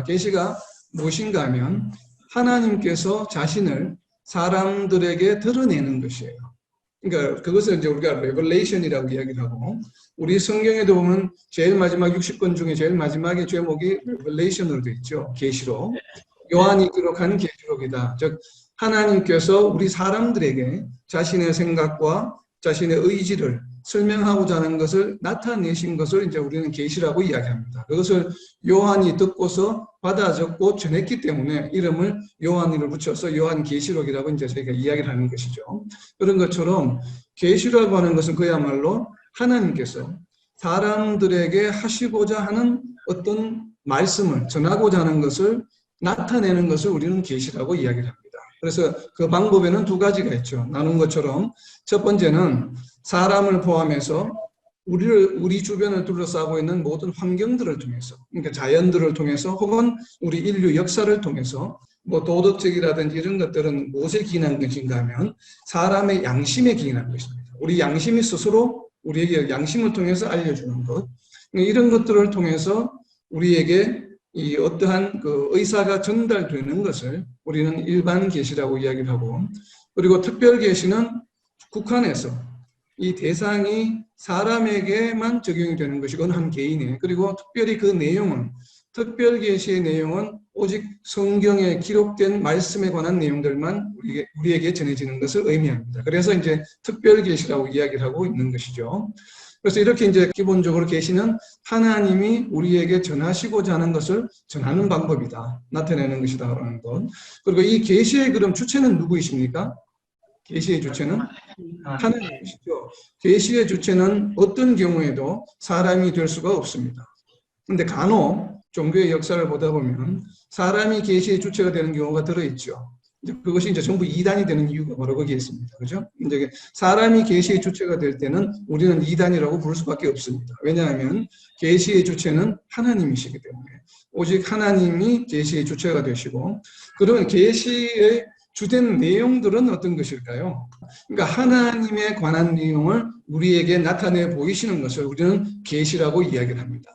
계시가 무엇인가 하면 하나님께서 자신을 사람들에게 드러내는 것이에요. 그러니까 그것을 이제 우리가 레벨레이션이라고 이야기를 하고, 우리 성경에도 보면 제일 마지막 60권 중에 제일 마지막의 제목이 레벨레이션으로 되어 있죠. 계시록. 요한이 기록한 계시록이다. 즉 하나님께서 우리 사람들에게 자신의 생각과 자신의 의지를 설명하고자 하는 것을 나타내신 것을 이제 우리는 계시라고 이야기합니다. 그것을 요한이 듣고서 받아 적고 전했기 때문에 이름을 요한이를 붙여서 요한계시록이라고 이제 저희가 이야기를 하는 것이죠. 그런 것처럼 계시라고 하는 것은 그야말로 하나님께서 사람들에게 하시고자 하는 어떤 말씀을 전하고자 하는 것을 나타내는 것을 우리는 계시라고 이야기를 합니다. 그래서 그 방법에는 두 가지가 있죠. 나눈 것처럼 첫 번째는 사람을 포함해서 우리 주변을 둘러싸고 있는 모든 환경들을 통해서, 그러니까 자연들을 통해서 혹은 우리 인류 역사를 통해서 뭐 도덕적이라든지 이런 것들은 무엇에 기인한 것인가 하면 사람의 양심에 기인한 것입니다. 우리 양심이 스스로 우리에게 양심을 통해서 알려주는 것, 이런 것들을 통해서 우리에게 이 어떠한 그 의사가 전달되는 것을 우리는 일반 계시라고 이야기를 하고, 그리고 특별 계시는 국한에서 이 대상이 사람에게만 적용이 되는 것이건 한 개인에, 그리고 특별히 그 내용은 특별 계시의 내용은 오직 성경에 기록된 말씀에 관한 내용들만 우리에게 전해지는 것을 의미합니다. 그래서 이제 특별 계시라고 이야기를 하고 있는 것이죠. 그래서 이렇게 이제 기본적으로 계시는 하나님이 우리에게 전하시고자 하는 것을 전하는 방법이다, 나타내는 것이다라는 것. 그리고 이 계시의 그럼 주체는 누구이십니까? 계시의 주체는 하나님이시죠. 계시의 주체는 어떤 경우에도 사람이 될 수가 없습니다. 그런데 간혹 종교의 역사를 보다 보면 사람이 계시의 주체가 되는 경우가 들어있죠. 그것이 이제 전부 이단이 되는 이유가 바로 거기에 있습니다. 그죠? 이제 사람이 계시의 주체가 될 때는 우리는 이단이라고 부를 수밖에 없습니다. 왜냐하면 계시의 주체는 하나님이시기 때문에 오직 하나님이 계시의 주체가 되시고, 그러면 계시의 주된 내용들은 어떤 것일까요? 그러니까 하나님에 관한 내용을 우리에게 나타내 보이시는 것을 우리는 계시라고 이야기를 합니다.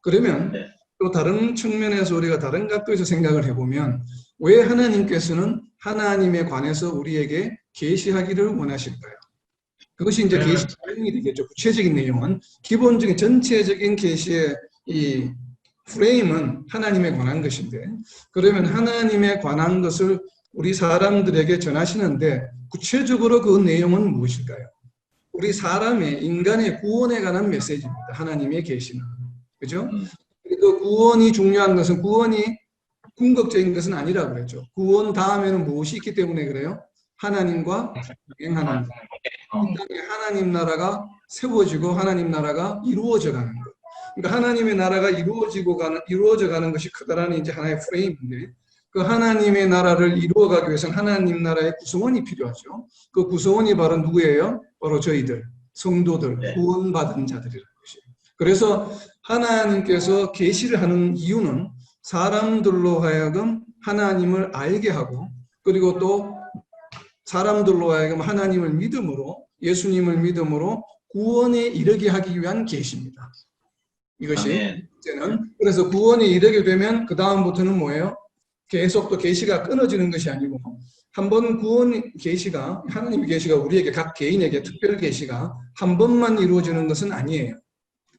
그러면 또 다른 측면에서 우리가 다른 각도에서 생각을 해보면 왜 하나님께서는 하나님에 관해서 우리에게 계시하기를 원하실까요? 그것이 이제 계시 내용이 되겠죠. 구체적인 내용은 기본적인 전체적인 계시의 이 프레임은 하나님에 관한 것인데, 그러면 하나님에 관한 것을 우리 사람들에게 전하시는데 구체적으로 그 내용은 무엇일까요? 우리 사람의 인간의 구원에 관한 메시지입니다. 하나님의 계시는. 그죠? 그 구원이 중요한 것은 구원이 궁극적인 것은 아니라고 그랬죠. 구원 다음에는 무엇이 있기 때문에 그래요? 하나님과 동행하는 것. 이 땅에 하나님 나라가 세워지고 하나님 나라가 이루어져 가는 것. 그러니까 하나님의 나라가 이루어져 가는 것이 크다라는 이제 하나의 프레임인데, 그 하나님의 나라를 이루어가기 위해서는 하나님 나라의 구성원이 필요하죠. 그 구성원이 바로 누구예요? 바로 저희들, 성도들, 구원받은 자들이라는 것이에요. 그래서 하나님께서 계시를 하는 이유는 사람들로 하여금 하나님을 알게 하고, 그리고 또 사람들로 하여금 하나님을 믿음으로, 예수님을 믿음으로 구원에 이르게 하기 위한 계시입니다. 이것이 이제는 그래서 구원에 이르게 되면 그 다음부터는 뭐예요? 계속 또 계시가 끊어지는 것이 아니고, 한번 구원 계시가, 하나님의 계시가 우리에게 각 개인에게 특별 계시가 한 번만 이루어지는 것은 아니에요.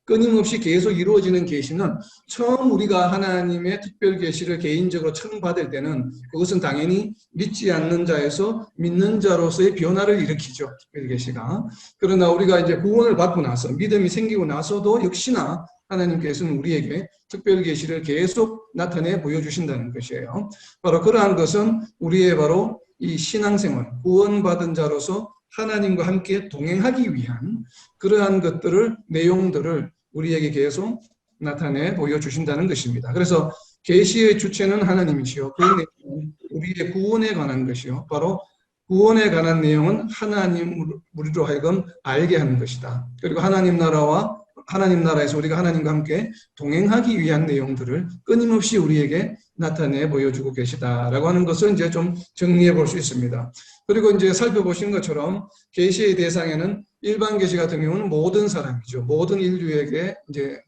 끊임없이 계속 이루어지는 계시는, 처음 우리가 하나님의 특별 계시를 개인적으로 처음 받을 때는 그것은 당연히 믿지 않는 자에서 믿는 자로서의 변화를 일으키죠. 특별 계시가. 그러나 우리가 이제 구원을 받고 나서, 믿음이 생기고 나서도 역시나 하나님께서는 우리에게 특별 계시를 계속 나타내 보여주신다는 것이에요. 바로 그러한 것은 우리의 바로 이 신앙생활, 구원받은 자로서 하나님과 함께 동행하기 위한 그러한 것들을, 내용들을 우리에게 계속 나타내 보여주신다는 것입니다. 그래서 계시의 주체는 하나님이시요, 그 내용은 우리의 구원에 관한 것이요, 바로 구원에 관한 내용은 하나님 우리로 하여금 알게 하는 것이다. 그리고 하나님 나라에서 우리가 하나님과 함께 동행하기 위한 내용들을 끊임없이 우리에게 나타내 보여주고 계시다라고 하는 것을 이제 좀 정리해 볼 수 있습니다. 그리고 이제 살펴보신 것처럼 계시의 대상에는 일반 계시 같은 경우는 모든 사람이죠. 모든 인류에게 이제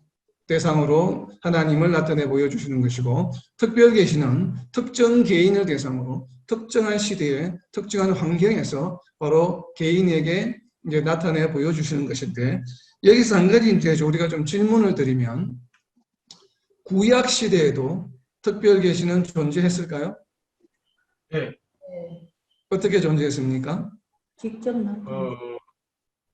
대상으로 하나님을 나타내 보여주시는 것이고, 특별 계시는 특정 개인을 대상으로 특정한 시대에 특정한 환경에서 바로 개인에게 이제 나타내 보여주시는 것인데, 여기서 한 가지 이제 우리가 좀 질문을 드리면, 구약 시대에도 특별 계시는 존재했을까요? 네. 어떻게 존재했습니까? 직접 나타나.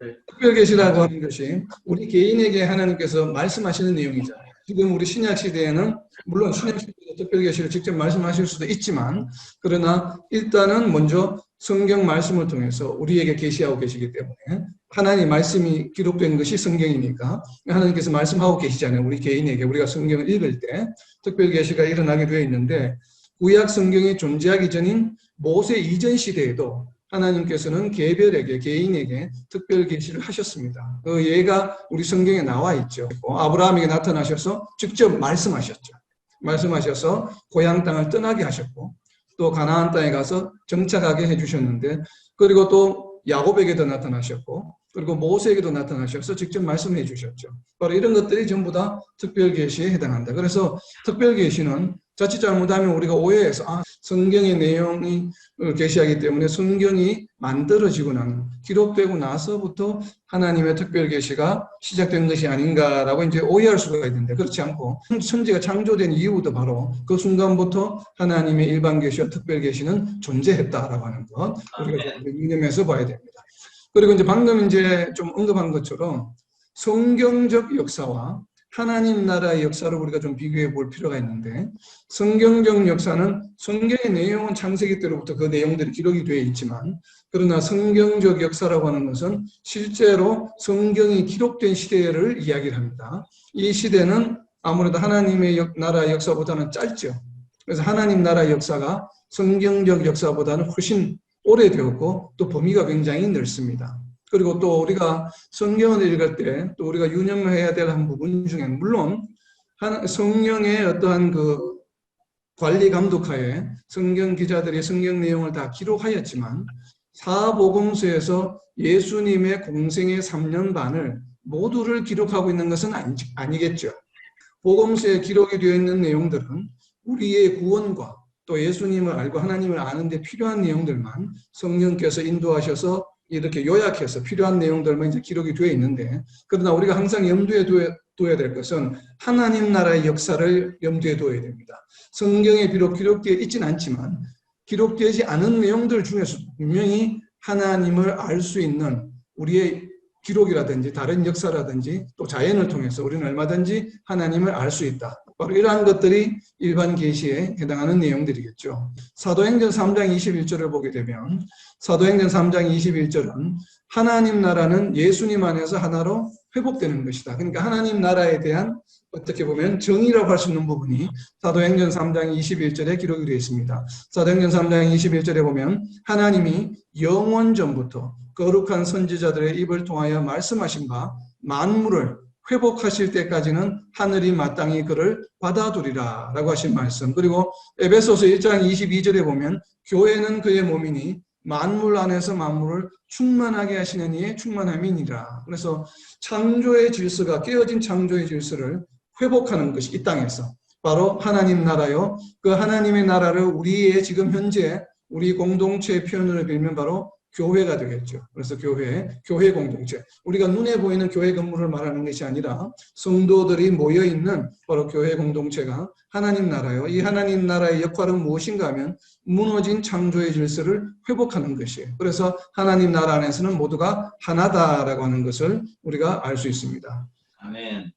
네. 특별 계시라고 하는 것이 우리 개인에게 하나님께서 말씀하시는 내용이잖아요. 지금 우리 신약 시대에는 물론 신약 시대에 특별 계시를 직접 말씀하실 수도 있지만, 그러나 일단은 먼저 성경 말씀을 통해서 우리에게 계시하고 계시기 때문에, 하나님의 말씀이 기록된 것이 성경이니까 하나님께서 말씀하고 계시잖아요. 우리 개인에게 우리가 성경을 읽을 때 특별 계시가 일어나게 되어 있는데, 구약 성경이 존재하기 전인 모세 이전 시대에도 하나님께서는 개별에게, 개인에게 특별 계시를 하셨습니다. 그 예가 우리 성경에 나와 있죠. 아브라함에게 나타나셔서 직접 말씀하셨죠. 말씀하셔서 고향 땅을 떠나게 하셨고, 또 가나안 땅에 가서 정착하게 해주셨는데, 그리고 또 야곱에게도 나타나셨고, 그리고 모세에게도 나타나셔서 직접 말씀해 주셨죠. 바로 이런 것들이 전부 다 특별 계시에 해당한다. 그래서 특별 계시는 자칫 잘못하면 우리가 오해해서 성경의 내용이 계시하기 때문에 성경이 만들어지고 기록되고 나서부터 하나님의 특별 계시가 시작된 것이 아닌가라고 이제 오해할 수가 있는데, 그렇지 않고 천지가 창조된 이후도 바로 그 순간부터 하나님의 일반 계시와 특별 계시는 존재했다라고 하는 것, 우리가 유념해서 봐야 됩니다. 그리고 이제 방금 이제 좀 언급한 것처럼 성경적 역사와 하나님 나라의 역사를 우리가 좀 비교해 볼 필요가 있는데, 성경적 역사는 성경의 내용은 창세기 때로부터 그 내용들이 기록이 되어 있지만, 그러나 성경적 역사라고 하는 것은 실제로 성경이 기록된 시대를 이야기를 합니다. 이 시대는 아무래도 하나님의 나라의 역사보다는 짧죠. 그래서 하나님 나라의 역사가 성경적 역사보다는 훨씬 오래되었고 또 범위가 굉장히 넓습니다. 그리고 또 우리가 성경을 읽을 때 또 우리가 유념해야 될 한 부분 중에, 물론 성령의 어떠한 그 관리 감독하에 성경 기자들이 성경 내용을 다 기록하였지만, 사복음서에서 예수님의 공생의 3년 반을 모두를 기록하고 있는 것은 아니겠죠. 복음서에 기록이 되어 있는 내용들은 우리의 구원과 또 예수님을 알고 하나님을 아는 데 필요한 내용들만 성령께서 인도하셔서 이렇게 요약해서 필요한 내용들만 이제 기록이 되어 있는데, 그러나 우리가 항상 염두에 둬야 될 것은 하나님 나라의 역사를 염두에 둬야 됩니다. 성경에 비록 기록되어 있지는 않지만 기록되지 않은 내용들 중에서 분명히 하나님을 알 수 있는 우리의 기록이라든지 다른 역사라든지 또 자연을 통해서 우리는 얼마든지 하나님을 알 수 있다. 바로 이러한 것들이 일반 계시에 해당하는 내용들이겠죠. 사도행전 3장 21절을 보게 되면, 사도행전 3장 21절은 하나님 나라는 예수님 안에서 하나로 회복되는 것이다. 그러니까 하나님 나라에 대한 어떻게 보면 정의라고 할 수 있는 부분이 사도행전 3장 21절에 기록이 되어 있습니다. 사도행전 3장 21절에 보면 하나님이 영원 전부터 거룩한 선지자들의 입을 통하여 말씀하신 바 만물을 회복하실 때까지는 하늘이 마땅히 그를 받아두리라 라고 하신 말씀. 그리고 에베소서 1장 22절에 보면 교회는 그의 몸이니 만물 안에서 만물을 충만하게 하시는 이의 충만함이니라. 그래서 창조의 질서가, 깨어진 창조의 질서를 회복하는 것이 이 땅에서 바로 하나님 나라요. 그 하나님의 나라를 우리의 지금 현재 우리 공동체의 표현으로 빌면 바로 교회가 되겠죠. 그래서 교회 공동체. 우리가 눈에 보이는 교회 건물을 말하는 것이 아니라 성도들이 모여있는 바로 교회 공동체가 하나님 나라요. 이 하나님 나라의 역할은 무엇인가 하면 무너진 창조의 질서를 회복하는 것이에요. 그래서 하나님 나라 안에서는 모두가 하나다라고 하는 것을 우리가 알 수 있습니다. 아멘.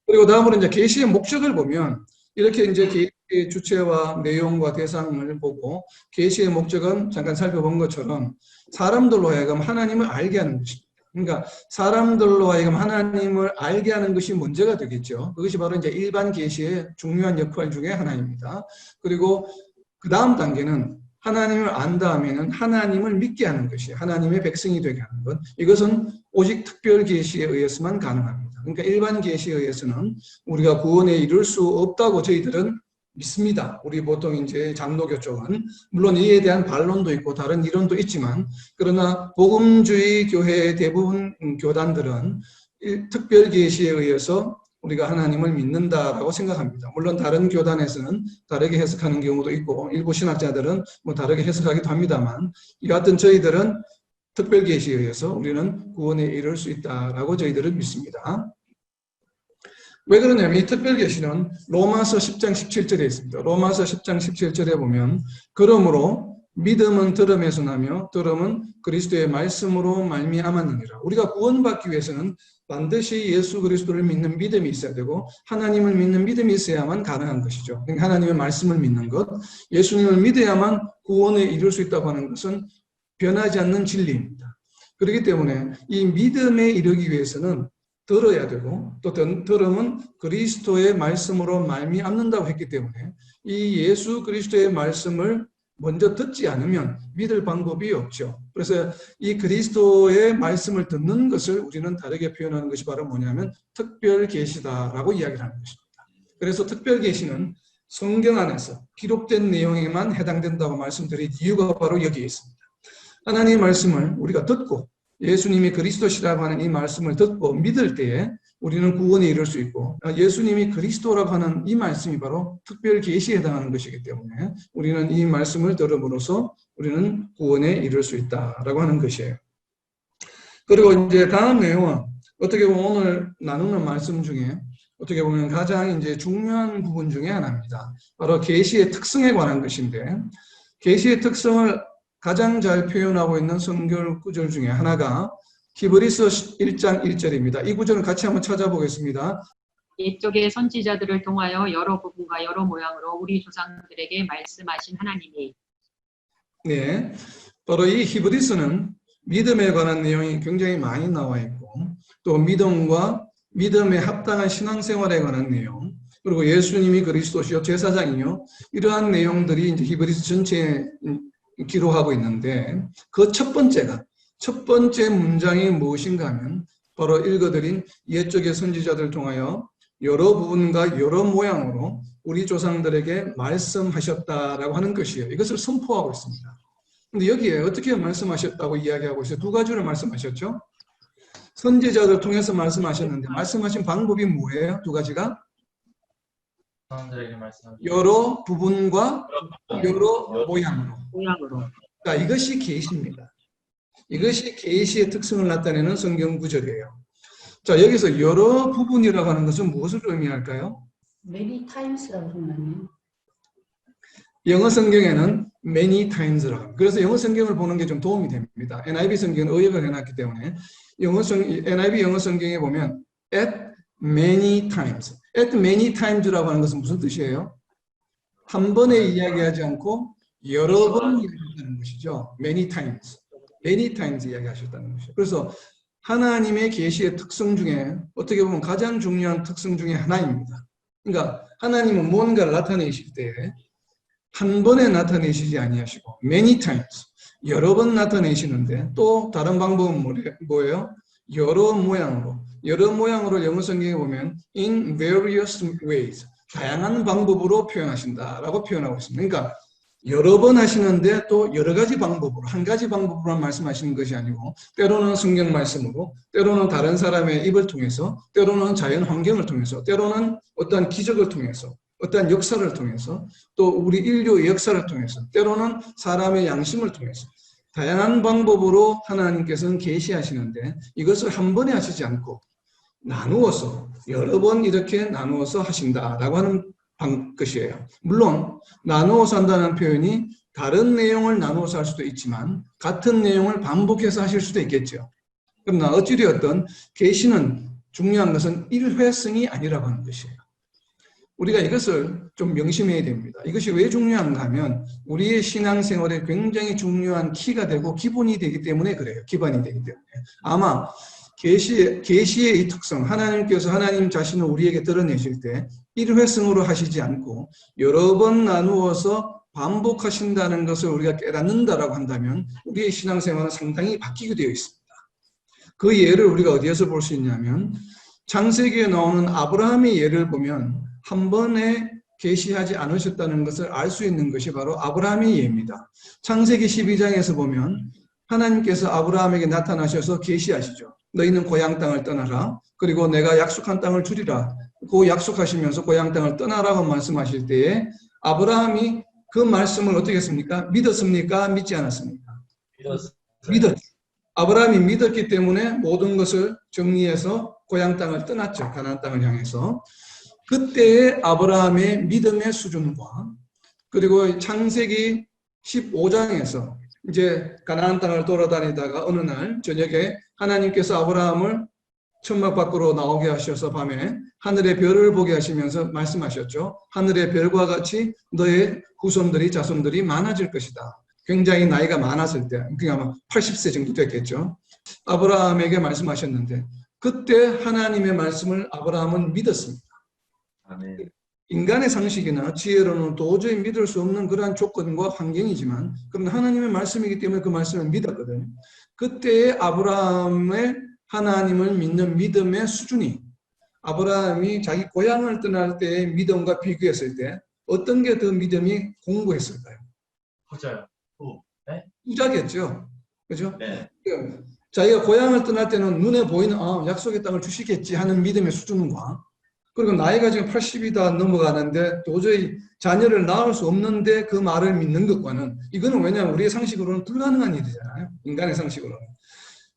그리고 다음으로 이제 계시의 목적을 보면, 이렇게 이제 계시의 주체와 내용과 대상을 보고 계시의 목적은 잠깐 살펴본 것처럼 사람들로 하여금 하나님을 알게 하는 것입니다. 그러니까 사람들로 하여금 하나님을 알게 하는 것이 문제가 되겠죠. 그것이 바로 이제 일반 계시의 중요한 역할 중에 하나입니다. 그리고 그 다음 단계는 하나님을 안 다음에는 하나님을 믿게 하는 것이에요. 하나님의 백성이 되게 하는 것. 이것은 오직 특별 계시에 의해서만 가능합니다. 그러니까 일반 계시에 의해서는 우리가 구원에 이를 수 없다고 저희들은 믿습니다. 우리 보통 이제 장로교 쪽은 물론 이에 대한 반론도 있고 다른 이론도 있지만, 그러나 복음주의 교회의 대부분 교단들은 특별 계시에 의해서 우리가 하나님을 믿는다라고 생각합니다. 물론 다른 교단에서는 다르게 해석하는 경우도 있고 일부 신학자들은 뭐 다르게 해석하기도 합니다만 여하튼 저희들은 특별 계시에 의해서 우리는 구원에 이를 수 있다라고 저희들은 믿습니다. 왜 그러냐면 이 특별 계시는 로마서 10장 17절에 있습니다. 로마서 10장 17절에 보면 그러므로 믿음은 들음에서 나며 들음은 그리스도의 말씀으로 말미암았느니라. 우리가 구원받기 위해서는 반드시 예수 그리스도를 믿는 믿음이 있어야 되고 하나님을 믿는 믿음이 있어야만 가능한 것이죠. 그러니까 하나님의 말씀을 믿는 것, 예수님을 믿어야만 구원에 이룰 수 있다고 하는 것은 변하지 않는 진리입니다. 그렇기 때문에 이 믿음에 이르기 위해서는 들어야 되고 또 들음은 그리스도의 말씀으로 말미암는다고 했기 때문에 이 예수 그리스도의 말씀을 먼저 듣지 않으면 믿을 방법이 없죠. 그래서 이 그리스도의 말씀을 듣는 것을 우리는 다르게 표현하는 것이 바로 뭐냐면 특별 계시다라고 이야기를 하는 것입니다. 그래서 특별 계시는 성경 안에서 기록된 내용에만 해당된다고 말씀드린 이유가 바로 여기에 있습니다. 하나님의 말씀을 우리가 듣고 예수님이 그리스도시라고 하는 이 말씀을 듣고 믿을 때에 우리는 구원에 이를 수 있고 예수님이 그리스도라고 하는 이 말씀이 바로 특별 계시에 해당하는 것이기 때문에 우리는 이 말씀을 들음으로써 우리는 구원에 이를 수 있다라고 하는 것이에요. 그리고 이제 다음 내용은 어떻게 보면 오늘 나누는 말씀 중에 어떻게 보면 가장 이제 중요한 부분 중에 하나입니다. 바로 계시의 특성에 관한 것인데 계시의 특성을 가장 잘 표현하고 있는 성경 구절 중에 하나가 히브리서 1장 1절입니다. 이 구절을 같이 한번 찾아보겠습니다. 옛적의 선지자들을 통하여 여러 부분과 여러 모양으로 우리 조상들에게 말씀하신 하나님이. 네, 바로 이 히브리서는 믿음에 관한 내용이 굉장히 많이 나와 있고 또 믿음과 믿음에 합당한 신앙생활에 관한 내용 그리고 예수님이 그리스도시요 제사장이요 이러한 내용들이 이제 히브리서 전체에 기록하고 있는데 그 첫 번째 문장이 무엇인가 하면 바로 읽어드린 옛적의 선지자들 통하여 여러 부분과 여러 모양으로 우리 조상들에게 말씀하셨다라고 하는 것이에요. 이것을 선포하고 있습니다. 근데 여기에 어떻게 말씀하셨다고 이야기하고 있어요? 두 가지를 말씀하셨죠. 선지자들 통해서 말씀하셨는데 말씀하신 방법이 뭐예요? 두 가지가? 여러 부분과 여러 모양으로. 그러니까 이것이 계시입니다. 이것이 계시의 특성을 나타내는 성경 구절이에요. 자, 여기서 여러 부분이라고 하는 것은 무엇을 의미할까요? Many times라고 하나요? 영어 성경에는 many times라고 합니다. 그래서 영어 성경을 보는 게 좀 도움이 됩니다. NIV 성경은 의역을 해놨기 때문에 NIV 영어 성경에 보면 at many times, at many times라고 하는 것은 무슨 뜻이에요? 한 번에 이야기하지 않고 여러 번 이야기하는 것이죠. many times 이야기하셨다는 것이죠. 그래서 하나님의 계시의 특성 중에 어떻게 보면 가장 중요한 특성 중에 하나입니다. 그러니까 하나님은 뭔가를 나타내실 때 한 번에 나타내시지 아니하시고 many times 여러 번 나타내시는데 또 다른 방법은 뭐예요? 여러 모양으로 영어 성경에 보면 in various ways 다양한 방법으로 표현하신다라고 표현하고 있습니다. 그러니까 여러 번 하시는데 또 여러 가지 방법으로 한 가지 방법으로만 말씀하시는 것이 아니고 때로는 성경 말씀으로 때로는 다른 사람의 입을 통해서 때로는 자연 환경을 통해서 때로는 어떠한 기적을 통해서 어떠한 역사를 통해서 또 우리 인류의 역사를 통해서 때로는 사람의 양심을 통해서 다양한 방법으로 하나님께서는 계시하시는데 이것을 한 번에 하시지 않고 나누어서 여러 번 이렇게 나누어서 하신다라고 하는 것이에요. 물론 나누어서 한다는 표현이 다른 내용을 나누어서 할 수도 있지만 같은 내용을 반복해서 하실 수도 있겠죠. 그러나 어찌되었든 계시는 중요한 것은 일회성이 아니라고 하는 것이에요. 우리가 이것을 좀 명심해야 됩니다. 이것이 왜 중요한가 하면 우리의 신앙생활에 굉장히 중요한 키가 되고 기본이 되기 때문에 그래요. 기반이 되기 때문에. 아마 계시의 이 특성, 하나님께서 하나님 자신을 우리에게 드러내실 때 일회성으로 하시지 않고 여러 번 나누어서 반복하신다는 것을 우리가 깨닫는다라고 한다면 우리의 신앙생활은 상당히 바뀌게 되어 있습니다. 그 예를 우리가 어디에서 볼 수 있냐면 창세기에 나오는 아브라함의 예를 보면 한 번에 계시하지 않으셨다는 것을 알 수 있는 것이 바로 아브라함의 예입니다. 창세기 12장에서 보면 하나님께서 아브라함에게 나타나셔서 계시하시죠. 너희는 고향 땅을 떠나라. 그리고 내가 약속한 땅을 주리라. 그 약속하시면서 고향 땅을 떠나라고 말씀하실 때에 아브라함이 그 말씀을 어떻게 했습니까? 믿었습니까? 믿지 않았습니까? 믿었어요. 믿었죠. 아브라함이 믿었기 때문에 모든 것을 정리해서 고향 땅을 떠났죠. 가나안 땅을 향해서. 그때의 아브라함의 믿음의 수준과 그리고 창세기 15장에서 이제 가나안 땅을 돌아다니다가 어느 날 저녁에 하나님께서 아브라함을 천막 밖으로 나오게 하셔서 밤에 하늘의 별을 보게 하시면서 말씀하셨죠. 하늘의 별과 같이 너의 후손들이 자손들이 많아질 것이다. 굉장히 나이가 많았을 때, 그게 아마 80세 정도 됐겠죠. 아브라함에게 말씀하셨는데 그때 하나님의 말씀을 아브라함은 믿었습니다. 아멘. 인간의 상식이나 지혜로는 도저히 믿을 수 없는 그러한 조건과 환경이지만 그러나 하나님의 말씀이기 때문에 그 말씀을 믿었거든요. 그때의 아브라함의 하나님을 믿는 믿음의 수준이 아브라함이 자기 고향을 떠날 때의 믿음과 비교했을 때 어떤 게 더 믿음이 공고했을까요? 맞아요. 후자겠죠. 그죠? 네. 자기가 고향을 떠날 때는 눈에 보이는 약속의 땅을 주시겠지 하는 믿음의 수준과 그리고 나이가 지금 80이 다 넘어가는데 도저히 자녀를 낳을 수 없는데 그 말을 믿는 것과는 이거는 왜냐하면 우리의 상식으로는 불가능한 일이잖아요. 인간의 상식으로는.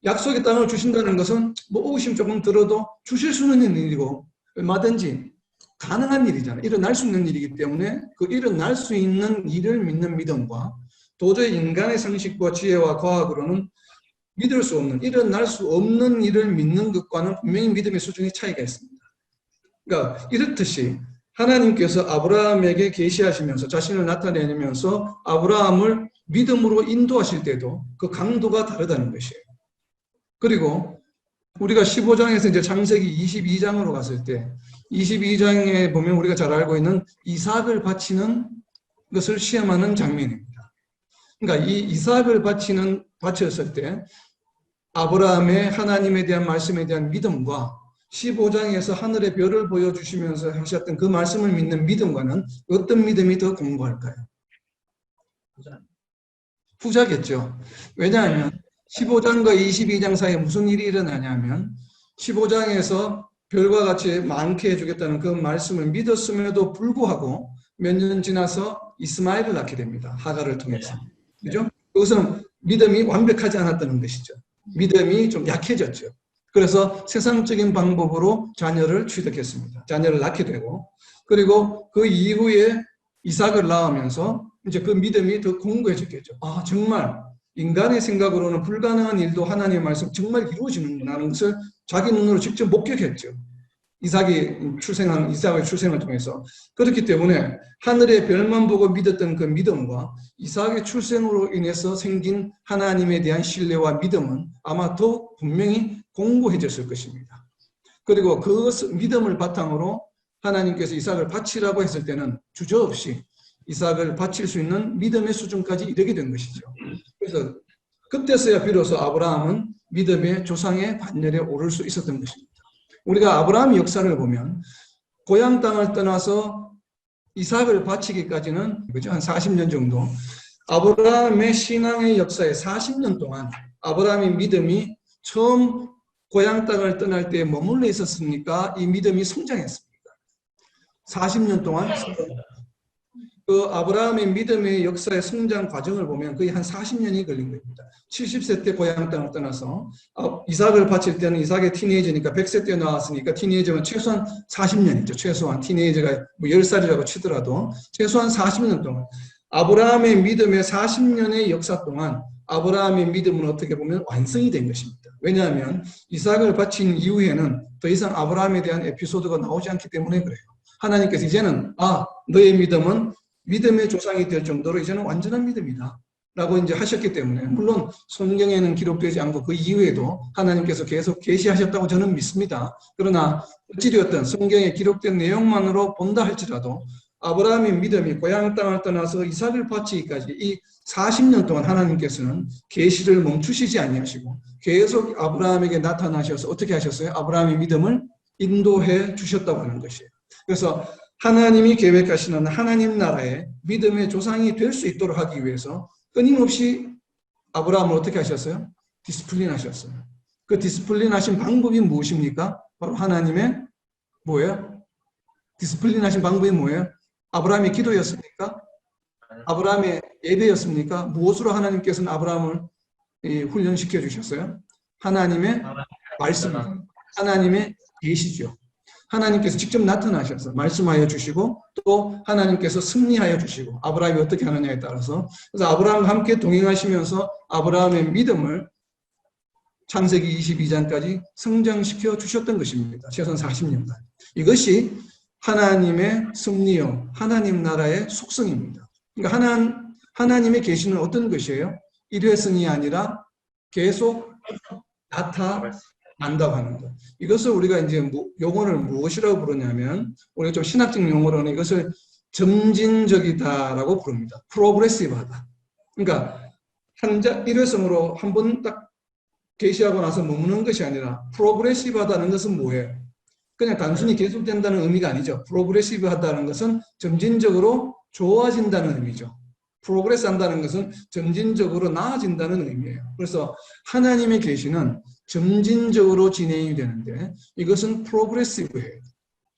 약속의 땅을 주신다는 것은 뭐 의심 조금 들어도 주실 수는 있는 일이고 얼마든지 가능한 일이잖아요. 일어날 수 있는 일이기 때문에 그 일어날 수 있는 일을 믿는 믿음과 도저히 인간의 상식과 지혜와 과학으로는 믿을 수 없는, 일어날 수 없는 일을 믿는 것과는 분명히 믿음의 수준의 차이가 있습니다. 그러니까 이렇듯이 하나님께서 아브라함에게 계시하시면서 자신을 나타내면서 아브라함을 믿음으로 인도하실 때도 그 강도가 다르다는 것이에요. 그리고 우리가 15장에서 이제 창세기 22장으로 갔을 때 22장에 보면 우리가 잘 알고 있는 이삭을 바치는 것을 시험하는 장면입니다. 그러니까 이 이삭을 바쳤을 때 아브라함의 하나님에 대한 말씀에 대한 믿음과 15장에서 하늘의 별을 보여주시면서 하셨던 그 말씀을 믿는 믿음과는 어떤 믿음이 더 공고할까요? 후자겠죠. 왜냐하면 15장과 22장 사이에 무슨 일이 일어나냐면 15장에서 별과 같이 많게 해주겠다는 그 말씀을 믿었음에도 불구하고 몇 년 지나서 이스마엘을 낳게 됩니다. 하갈을 통해서. 그죠? 그것은 믿음이 완벽하지 않았다는 것이죠. 믿음이 좀 약해졌죠. 그래서 세상적인 방법으로 자녀를 취득했습니다. 자녀를 낳게 되고 그리고 그 이후에 이삭을 낳으면서 이제 그 믿음이 더 공고해졌겠죠. 아, 정말 인간의 생각으로는 불가능한 일도 하나님의 말씀 정말 이루어지는구나 하는 것을 자기 눈으로 직접 목격했죠. 이삭의 출생을 통해서. 그렇기 때문에 하늘의 별만 보고 믿었던 그 믿음과 이삭의 출생으로 인해서 생긴 하나님에 대한 신뢰와 믿음은 아마 더욱 분명히 공고해졌을 것입니다. 그리고 그 믿음을 바탕으로 하나님께서 이삭을 바치라고 했을 때는 주저없이 이삭을 바칠 수 있는 믿음의 수준까지 이르게 된 것이죠. 그래서 그때서야 비로소 아브라함은 믿음의 조상의 반열에 오를 수 있었던 것입니다. 우리가 아브라함의 역사를 보면 고향 땅을 떠나서 이삭을 바치기까지는 그죠? 한 40년 정도. 아브라함의 신앙의 역사에 40년 동안 아브라함의 믿음이 처음 고향 땅을 떠날 때 머물러 있었습니까? 이 믿음이 성장했습니까? 40년 동안 그 아브라함의 믿음의 역사의 성장 과정을 보면 거의 한 40년이 걸린 겁니다. 70세 때 고향 땅을 떠나서 이삭을 바칠 때는 이삭의 티네이저니까 100세 때 나왔으니까 티네이저는 최소한 40년이죠. 최소한 티네이저가 뭐 10살이라고 치더라도 최소한 40년 동안 아브라함의 믿음의 40년의 역사 동안 아브라함의 믿음은 어떻게 보면 완성이 된 것입니다. 왜냐하면 이삭을 바친 이후에는 더 이상 아브라함에 대한 에피소드가 나오지 않기 때문에 그래요. 하나님께서 이제는 너의 믿음은 믿음의 조상이 될 정도로 이제는 완전한 믿음이다 라고 이제 하셨기 때문에 물론 성경에는 기록되지 않고 그 이후에도 하나님께서 계속 계시하셨다고 저는 믿습니다. 그러나 어찌되었든 성경에 기록된 내용만으로 본다 할지라도 아브라함의 믿음이 고향 땅을 떠나서 이삭을 바치기까지 이 40년 동안 하나님께서는 계시를 멈추시지 아니하시고 계속 아브라함에게 나타나셔서 어떻게 하셨어요? 아브라함의 믿음을 인도해 주셨다고 하는 것이에요. 그래서 하나님이 계획하시는 하나님 나라의 믿음의 조상이 될 수 있도록 하기 위해서 끊임없이 아브라함을 어떻게 하셨어요? 디스플린 하셨어요. 그 디스플린 하신 방법이 무엇입니까? 바로 하나님의 뭐예요? 디스플린 하신 방법이 뭐예요? 아브라함의 기도였습니까? 아브라함의 예배였습니까? 무엇으로 하나님께서는 아브라함을 훈련시켜 주셨어요? 하나님의 말씀, 하나님의 계시죠. 하나님께서 직접 나타나셔서 말씀하여 주시고 또 하나님께서 승리하여 주시고 아브라함이 어떻게 하느냐에 따라서 그래서 아브라함과 함께 동행하시면서 아브라함의 믿음을 창세기 22장까지 성장시켜 주셨던 것입니다. 최소한 40년간. 이것이 하나님의 승리요, 하나님 나라의 속성입니다. 그러니까 하나님의 계시는 어떤 것이에요? 일회성이 아니라 계속 나타난다고 하는 것. 이것을 우리가 이제 용어를 무엇이라고 부르냐면 우리가 좀 신학적 용어로는 이것을 점진적이다라고 부릅니다. 프로그레시브하다. 그러니까 일회성으로 한 번 딱 계시하고 나서 머무는 것이 아니라 프로그레시브하다는 것은 뭐예요? 그냥 단순히 계속된다는 의미가 아니죠. 프로그레시브하다는 것은 점진적으로 좋아진다는 의미죠. 프로그레스 한다는 것은 점진적으로 나아진다는 의미예요. 그래서 하나님의 계시는 점진적으로 진행이 되는데 이것은 프로그레시브예요.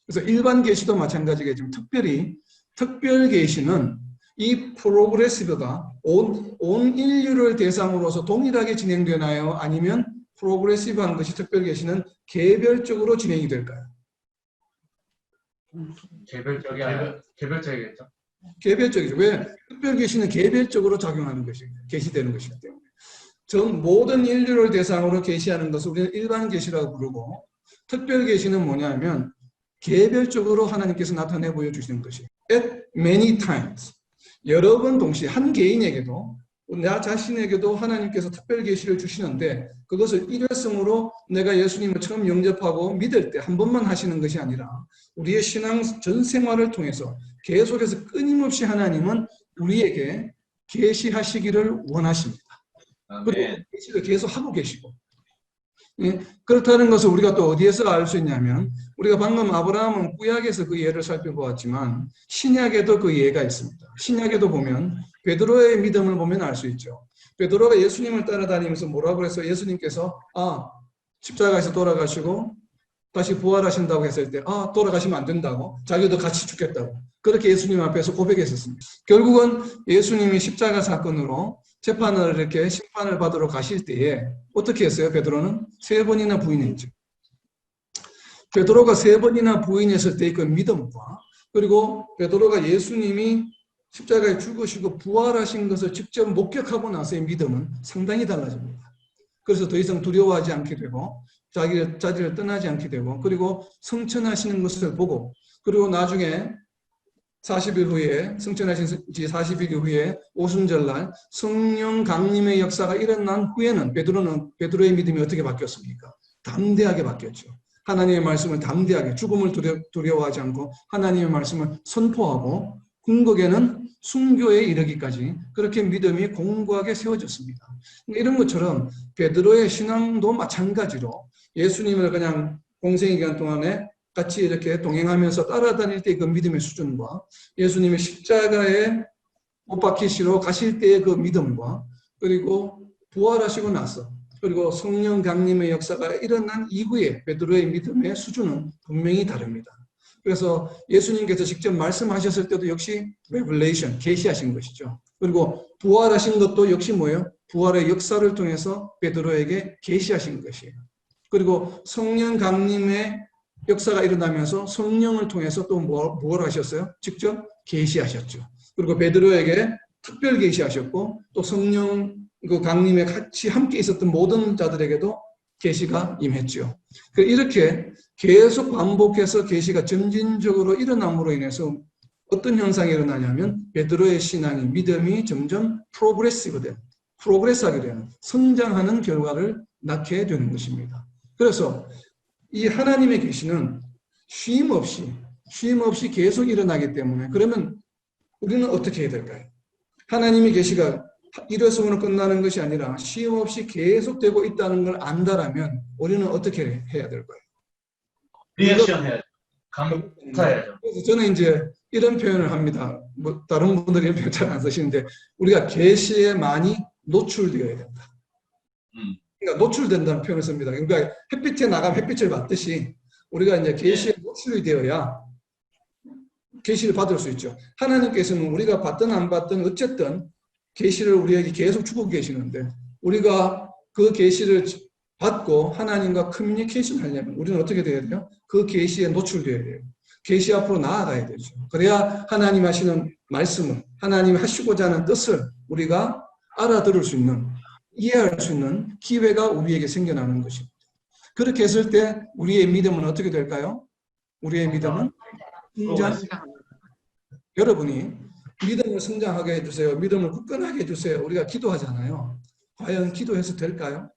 그래서 일반 계시도 마찬가지겠지만 특별히 특별 계시는 이 프로그레시브가 온 인류를 대상으로서 동일하게 진행되나요? 아니면 프로그레시브한 것이 특별 계시는 개별적으로 진행이 될까요? 개별적이겠죠. 개별적이죠. 왜? 특별 계시는 개별적으로 작용하는 것이 계시되는 것이기 때문에. 모든 인류를 대상으로 계시하는 것을 우리는 일반 계시라고 부르고 특별 계시는 뭐냐면 개별적으로 하나님께서 나타내 보여주시는 것이에요. At many times. 여러 번 동시에 한 개인에게도 나 자신에게도 하나님께서 특별 계시를 주시는데 그것을 일회성으로 내가 예수님을 처음 영접하고 믿을 때 한 번만 하시는 것이 아니라 우리의 신앙 전 생활을 통해서 계속해서 끊임없이 하나님은 우리에게 계시하시기를 원하십니다. 그리고 계시를 계속 하고 계시고 그렇다는 것을 우리가 또 어디에서 알 수 있냐면 우리가 방금 아브라함은 구약에서 그 예를 살펴보았지만 신약에도 그 예가 있습니다. 신약에도 보면 베드로의 믿음을 보면 알 수 있죠. 베드로가 예수님을 따라다니면서 뭐라고 해서 예수님께서 십자가에서 돌아가시고 다시 부활하신다고 했을 때 돌아가시면 안 된다고 자기도 같이 죽겠다고 그렇게 예수님 앞에서 고백했었습니다. 결국은 예수님이 십자가 사건으로 재판을 이렇게 심판을 받으러 가실 때에 어떻게 했어요? 베드로는 3번이나 부인했죠. 베드로가 3번이나 부인했을 때의 그 믿음과 그리고 베드로가 예수님이 십자가에 죽으시고 부활하신 것을 직접 목격하고 나서의 믿음은 상당히 달라집니다. 그래서 더 이상 두려워하지 않게 되고 자기를 떠나지 않게 되고 그리고 성천하시는 것을 보고 그리고 나중에 40일 후에 성천하신 지 40일 후에 오순절날 성령 강림의 역사가 일어난 후에는 베드로의 믿음이 어떻게 바뀌었습니까? 담대하게 바뀌었죠. 하나님의 말씀을 담대하게 죽음을 두려워하지 않고 하나님의 말씀을 선포하고 궁극에는 순교에 이르기까지 그렇게 믿음이 공고하게 세워졌습니다. 이런 것처럼 베드로의 신앙도 마찬가지로 예수님을 그냥 공생의 기간 동안에 같이 이렇게 동행하면서 따라다닐 때 그 믿음의 수준과 예수님의 십자가에 못 박히시러 가실 때의 그 믿음과 그리고 부활하시고 나서 그리고 성령 강림의 역사가 일어난 이후에 베드로의 믿음의 수준은 분명히 다릅니다. 그래서 예수님께서 직접 말씀하셨을 때도 역시 레벨레이션, 계시하신 것이죠. 그리고 부활하신 것도 역시 뭐예요? 부활의 역사를 통해서 베드로에게 계시하신 것이에요. 그리고 성령 강림의 역사가 일어나면서 성령을 통해서 또 뭘 하셨어요? 직접 계시하셨죠. 그리고 베드로에게 특별 계시하셨고 또 성령 그 강림에 같이 함께 있었던 모든 자들에게도 계시가 임했죠. 이렇게 계속 반복해서 계시가 점진적으로 일어남으로 인해서 어떤 현상이 일어나냐면 베드로의 신앙이 믿음이 점점 프로그레스하게 되는 성장하는 결과를 낳게 되는 것입니다. 그래서 이 하나님의 계시는 쉼 없이 계속 일어나기 때문에 그러면 우리는 어떻게 해야 될까요? 하나님의 계시가 일회성으로 끝나는 것이 아니라 쉼 없이 계속되고 있다는 걸 안다라면 우리는 어떻게 해야 될까요? 리액션 해야죠. 감사해야죠. 그래서 저는 이제 이런 표현을 합니다. 다른 분들이 이런 표현 잘 안 쓰시는데 우리가 계시에 많이 노출되어야 된다. 그러니까 노출된다는 표현을 씁니다. 그러니까 햇빛에 나가면 햇빛을 받듯이 우리가 이제 계시에 노출이 되어야 계시를 받을 수 있죠. 하나님께서는 우리가 받든 안 받든 어쨌든 계시를 우리에게 계속 주고 계시는데 우리가 그 계시를 받고 하나님과 커뮤니케이션 하려면 우리는 어떻게 돼야 돼요? 그 계시에 노출돼야 돼요. 계시 앞으로 나아가야 되죠. 그래야 하나님 하시는 말씀을, 하나님 하시고자 하는 뜻을 우리가 알아들을 수 있는, 이해할 수 있는 기회가 우리에게 생겨나는 것입니다. 그렇게 했을 때 우리의 믿음은 어떻게 될까요? 우리의 믿음은 성장. 여러분이 믿음을 성장하게 해주세요. 믿음을 굳건하게 해주세요. 우리가 기도하잖아요. 과연 기도해서 될까요?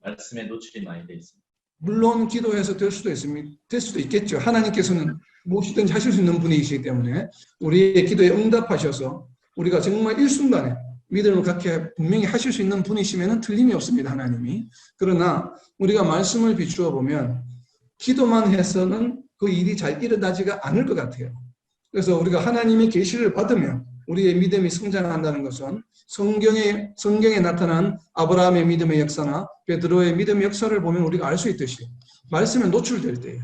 말씀에 노출이 많이 돼 있습니다. 물론 기도해서 될 수도 있습니다. 될 수도 있겠죠. 하나님께서는 무엇이든지 하실 수 있는 분이시기 때문에 우리의 기도에 응답하셔서 우리가 정말 일순간에 믿음을 갖게 분명히 하실 수 있는 분이시면 틀림이 없습니다. 하나님이. 그러나 우리가 말씀을 비추어 보면 기도만 해서는 그 일이 잘 일어나지가 않을 것 같아요. 그래서 우리가 하나님의 계시를 받으면 우리의 믿음이 성장한다는 것은 성경에 나타난 아브라함의 믿음의 역사나 베드로의 믿음의 역사를 보면 우리가 알 수 있듯이 말씀에 노출될 때에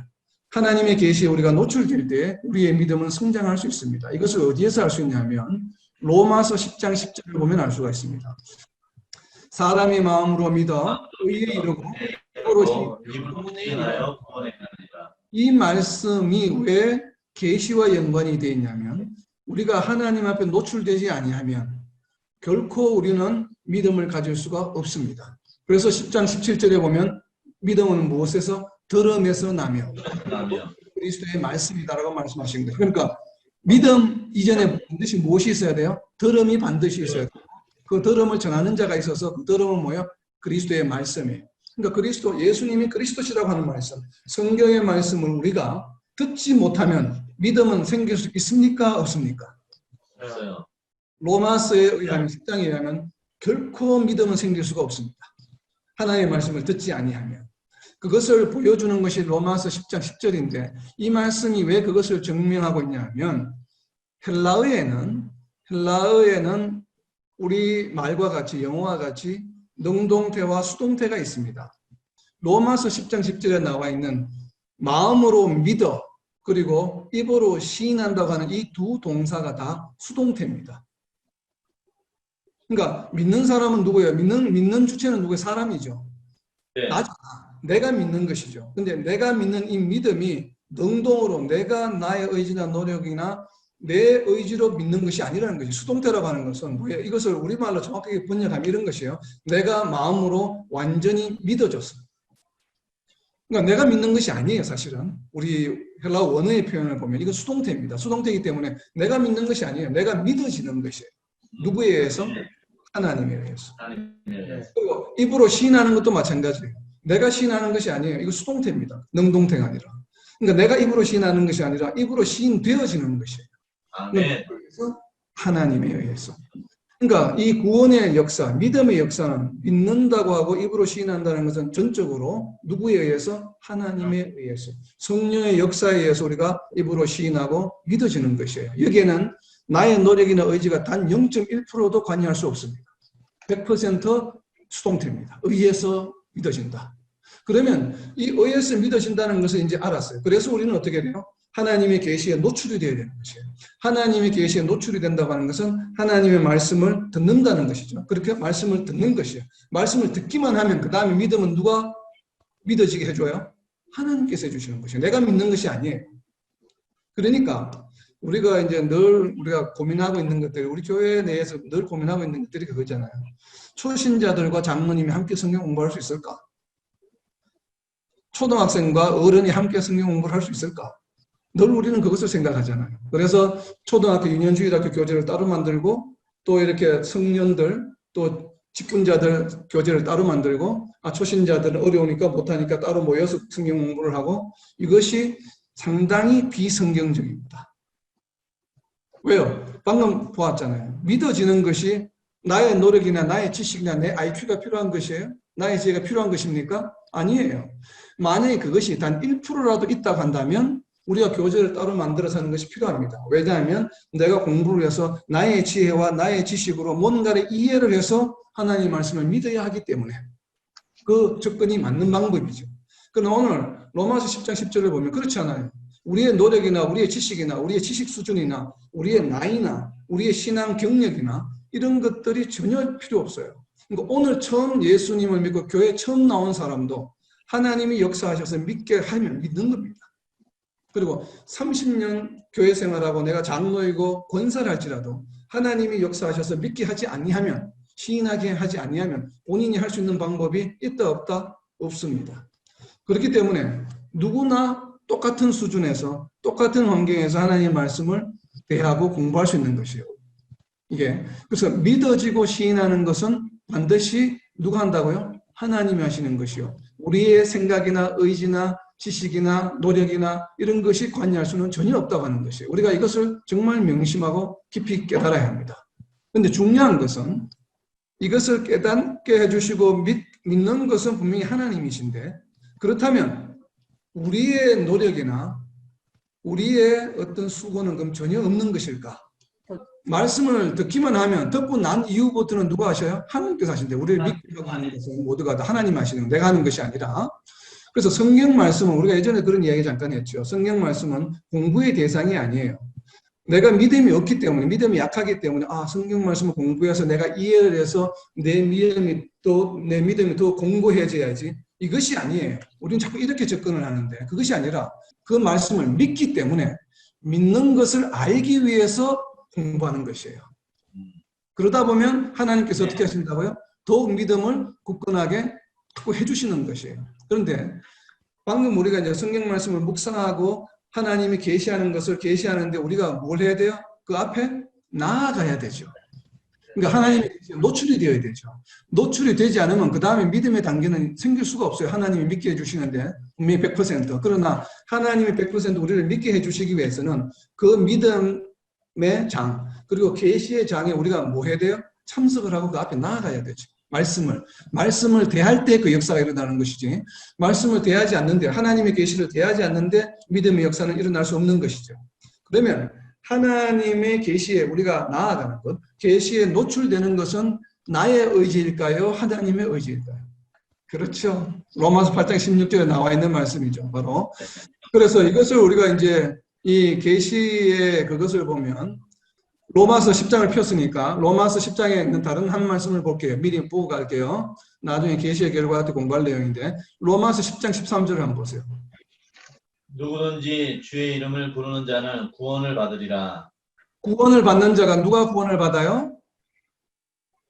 하나님의 계시에 우리가 노출될 때에 우리의 믿음은 성장할 수 있습니다. 이것을 어디에서 알 수 있냐면 로마서 10장 10절을 보면 알 수가 있습니다. 사람이 마음으로 믿어 의에 이르고 이 말씀이 왜 계시와 연관이 되어 있냐면 우리가 하나님 앞에 노출되지 아니하면 결코 우리는 믿음을 가질 수가 없습니다. 그래서 10장 17절에 보면 믿음은 무엇에서? 들음에서 나며 그리스도의 말씀이다라고 말씀하신 거예요. 그러니까 믿음 이전에 반드시 무엇이 있어야 돼요? 들음이 반드시 있어야 돼요. 그 들음을 전하는 자가 있어서 그 들음은 뭐예요? 그리스도의 말씀이에요. 그러니까 그리스도, 예수님이 그리스도시라고 하는 말씀, 성경의 말씀을 우리가 듣지 못하면 믿음은 생길 수 있습니까? 없습니까? 없어요. 로마서에 의하면 10장에 의하면 결코 믿음은 생길 수가 없습니다. 하나님의 말씀을 듣지 아니하면. 그것을 보여주는 것이 로마서 10장 10절인데 이 말씀이 왜 그것을 증명하고 있냐면 헬라어에는 우리 말과 같이 영어와 같이 능동태와 수동태가 있습니다. 로마서 10장 10절에 나와 있는 마음으로 믿어 그리고 입으로 시인한다고 하는 이 두 동사가 다 수동태입니다. 그러니까 믿는 사람은 누구예요? 믿는 주체는 누구예요? 사람이죠. 네. 나잖아. 내가 믿는 것이죠. 근데 내가 믿는 이 믿음이 능동으로 내가 나의 의지나 노력이나 내 의지로 믿는 것이 아니라는 것이 수동태라고 하는 것은 뭐예요? 이것을 우리말로 정확하게 번역하면 이런 것이에요. 내가 마음으로 완전히 믿어졌습니다. 그러니까 내가 믿는 것이 아니에요, 사실은. 우리 헬라어 원어의 표현을 보면 이건 수동태입니다. 수동태이기 때문에 내가 믿는 것이 아니에요. 내가 믿어지는 것이에요. 누구에 의해서? 하나님에 의해서. 그리고 입으로 시인하는 것도 마찬가지예요. 내가 시인하는 것이 아니에요. 이거 수동태입니다. 능동태가 아니라. 그러니까 내가 입으로 시인하는 것이 아니라 입으로 시인되어지는 것이에요. 아멘. 그래서 하나님에 의해서. 그러니까 이 구원의 역사, 믿음의 역사는 믿는다고 하고 입으로 시인한다는 것은 전적으로 누구에 의해서? 하나님에 의해서. 성령의 역사에 의해서 우리가 입으로 시인하고 믿어지는 것이에요. 여기에는 나의 노력이나 의지가 단 0.1%도 관여할 수 없습니다. 100% 수동태입니다. 의해서 믿어진다. 그러면 이 의해서 믿어진다는 것을 이제 알았어요. 그래서 우리는 어떻게 돼요? 하나님의 계시에 노출이 되어야 되는 것이에요. 하나님의 계시에 노출이 된다고 하는 것은 하나님의 말씀을 듣는다는 것이죠. 그렇게 말씀을 듣는 것이에요. 말씀을 듣기만 하면 그 다음에 믿음은 누가 믿어지게 해줘요? 하나님께서 해주시는 것이에요. 내가 믿는 것이 아니에요. 그러니까 우리가 이제 늘 우리가 고민하고 있는 것들, 우리 교회 내에서 늘 고민하고 있는 것들이 그거잖아요. 초신자들과 장로님이 함께 성경 공부할 수 있을까? 초등학생과 어른이 함께 성경 공부를 할 수 있을까? 늘 우리는 그것을 생각하잖아요. 그래서 초등학교, 유년주일학교 교재를 따로 만들고 또 이렇게 성년들, 또 직분자들 교재를 따로 만들고 초신자들은 어려우니까 못하니까 따로 모여서 성경 공부를 하고 이것이 상당히 비성경적입니다. 왜요? 방금 보았잖아요. 믿어지는 것이 나의 노력이나 나의 지식이나 내 IQ가 필요한 것이에요? 나의 지혜가 필요한 것입니까? 아니에요. 만약에 그것이 단 1%라도 있다고 한다면 우리가 교재를 따로 만들어서 하는 것이 필요합니다. 왜냐하면 내가 공부를 해서 나의 지혜와 나의 지식으로 뭔가를 이해를 해서 하나님의 말씀을 믿어야 하기 때문에 그 접근이 맞는 방법이죠. 그러나 오늘 로마서 10장 10절을 보면 그렇지 않아요. 우리의 노력이나 우리의 지식이나 우리의 지식 수준이나 우리의 나이나 우리의 신앙 경력이나 이런 것들이 전혀 필요 없어요. 그러니까 오늘 처음 예수님을 믿고 교회 처음 나온 사람도 하나님이 역사하셔서 믿게 하면 믿는 겁니다. 그리고 30년 교회 생활하고 내가 장로이고 권사를 할지라도 하나님이 역사하셔서 믿게 하지 아니하면, 시인하게 하지 아니하면 본인이 할 수 있는 방법이 있다 없다? 없습니다. 그렇기 때문에 누구나 똑같은 수준에서 똑같은 환경에서 하나님의 말씀을 대하고 공부할 수 있는 것이에요. 이게 그래서 믿어지고 시인하는 것은 반드시 누가 한다고요? 하나님이 하시는 것이요. 우리의 생각이나 의지나 지식이나 노력이나 이런 것이 관여할 수는 전혀 없다고 하는 것이에요. 우리가 이것을 정말 명심하고 깊이 깨달아야 합니다. 그런데 중요한 것은 이것을 깨닫게 해주시고 믿는 것은 분명히 하나님이신데, 그렇다면 우리의 노력이나 우리의 어떤 수고는 그럼 전혀 없는 것일까? 말씀을 듣기만 하면, 듣고 난 이후부터는 누가 하셔요? 하나님께서 하신대. 우리를 믿고 하는 것은 모두가 다 하나님 하시는, 내가 하는 것이 아니라. 그래서 성경 말씀은, 우리가 예전에 그런 이야기 잠깐 했죠. 성경 말씀은 공부의 대상이 아니에요. 내가 믿음이 없기 때문에, 믿음이 약하기 때문에 성경 말씀을 공부해서 내가 이해를 해서 내 믿음이 더 공고해져야지, 이것이 아니에요. 우리는 자꾸 이렇게 접근을 하는데 그것이 아니라 그 말씀을 믿기 때문에 믿는 것을 알기 위해서 공부하는 것이에요. 그러다 보면 하나님께서 어떻게 하신다고요? 더욱 믿음을 굳건하게 해주시는 것이에요. 그런데 방금 우리가 이제 성경 말씀을 묵상하고 하나님이 계시하는 것을 계시하는데 우리가 뭘 해야 돼요? 그 앞에 나아가야 되죠. 그러니까 하나님이 노출이 되어야 되죠. 노출이 되지 않으면 그 다음에 믿음의 단계는 생길 수가 없어요. 하나님이 믿게 해주시는데 분명히 100%. 그러나 하나님이 100% 우리를 믿게 해주시기 위해서는 그 믿음의 장, 그리고 계시의 장에 우리가 뭐 해야 돼요? 참석을 하고 그 앞에 나아가야 되죠. 말씀을 대할 때 그 역사가 일어나는 것이지, 말씀을 대하지 않는데, 하나님의 계시를 대하지 않는데 믿음의 역사는 일어날 수 없는 것이죠. 그러면 하나님의 계시에 우리가 나아가는 것, 계시에 노출되는 것은 나의 의지일까요? 하나님의 의지일까요? 그렇죠. 로마서 8장 16절에 나와 있는 말씀이죠. 바로. 그래서 이것을 우리가 이제 이 계시의 그것을 보면, 로마서 10장을 폈으니까 로마서 10장에 있는 다른 한 말씀을 볼게요. 미리 보고 갈게요. 나중에 계시의 결과 때 공부할 내용인데, 로마서 10장 13절을 한번 보세요. 누구든지 주의 이름을 부르는 자는 구원을 받으리라. 구원을 받는 자가 누가 구원을 받아요?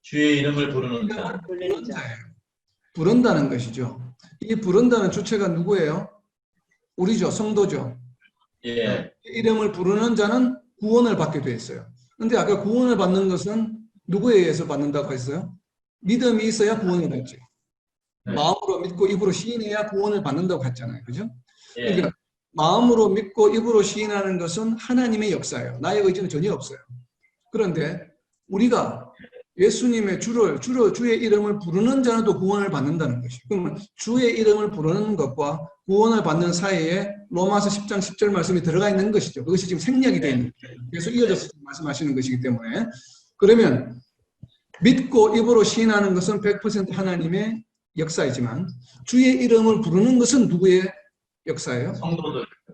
주의 이름을 부르는 자. 부르는 자예요. 부른다는 것이죠. 이 부른다는 주체가 누구예요? 우리죠. 성도죠. 예. 이름을 부르는 자는 구원을 받게 돼 있어요. 그런데 아까 구원을 받는 것은 누구에 의해서 받는다고 했어요? 믿음이 있어야 구원을 받지. 네. 마음으로 믿고 입으로 시인해야 구원을 받는다고 했잖아요. 그죠? 예. 그러니까 마음으로 믿고 입으로 시인하는 것은 하나님의 역사예요. 나의 의지는 전혀 없어요. 그런데 우리가 예수님의 주의 이름을 부르는 자는 또 구원을 받는다는 것이에요. 그러면 주의 이름을 부르는 것과 구원을 받는 사이에 로마서 10장 10절 말씀이 들어가 있는 것이죠. 그것이 지금 생략이 되어 있는 거예요. 그래서 이어져서 말씀하시는 것이기 때문에, 그러면 믿고 입으로 시인하는 것은 100% 하나님의 역사이지만 주의 이름을 부르는 것은 누구의 역사예요?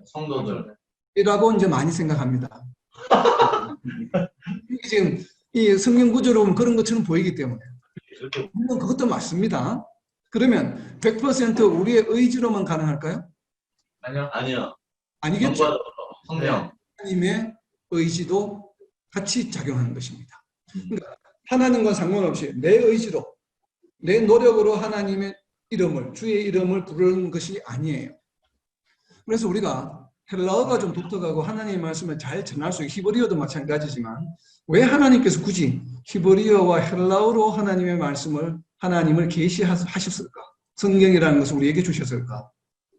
성도들. 이라고 이제 많이 생각합니다. 이게 지금 이 성경 구조로 보면 그런 것처럼 보이기 때문에. 물론 그것도 맞습니다. 그러면 100% 우리의 의지로만 가능할까요? 아니요. 아니겠죠. 성령. 하나님의 의지도 같이 작용하는 것입니다. 그러니까 하나님과 상관없이 내 의지로, 내 노력으로 하나님의 이름을, 주의 이름을 부르는 것이 아니에요. 그래서 우리가 헬라어가 좀 독특하고 하나님의 말씀을 잘 전할 수 있고, 히브리어도 마찬가지지만 왜 하나님께서 굳이 히브리어와 헬라어로 하나님의 말씀을, 하나님을 계시하셨을까? 성경이라는 것을 우리에게 주셨을까?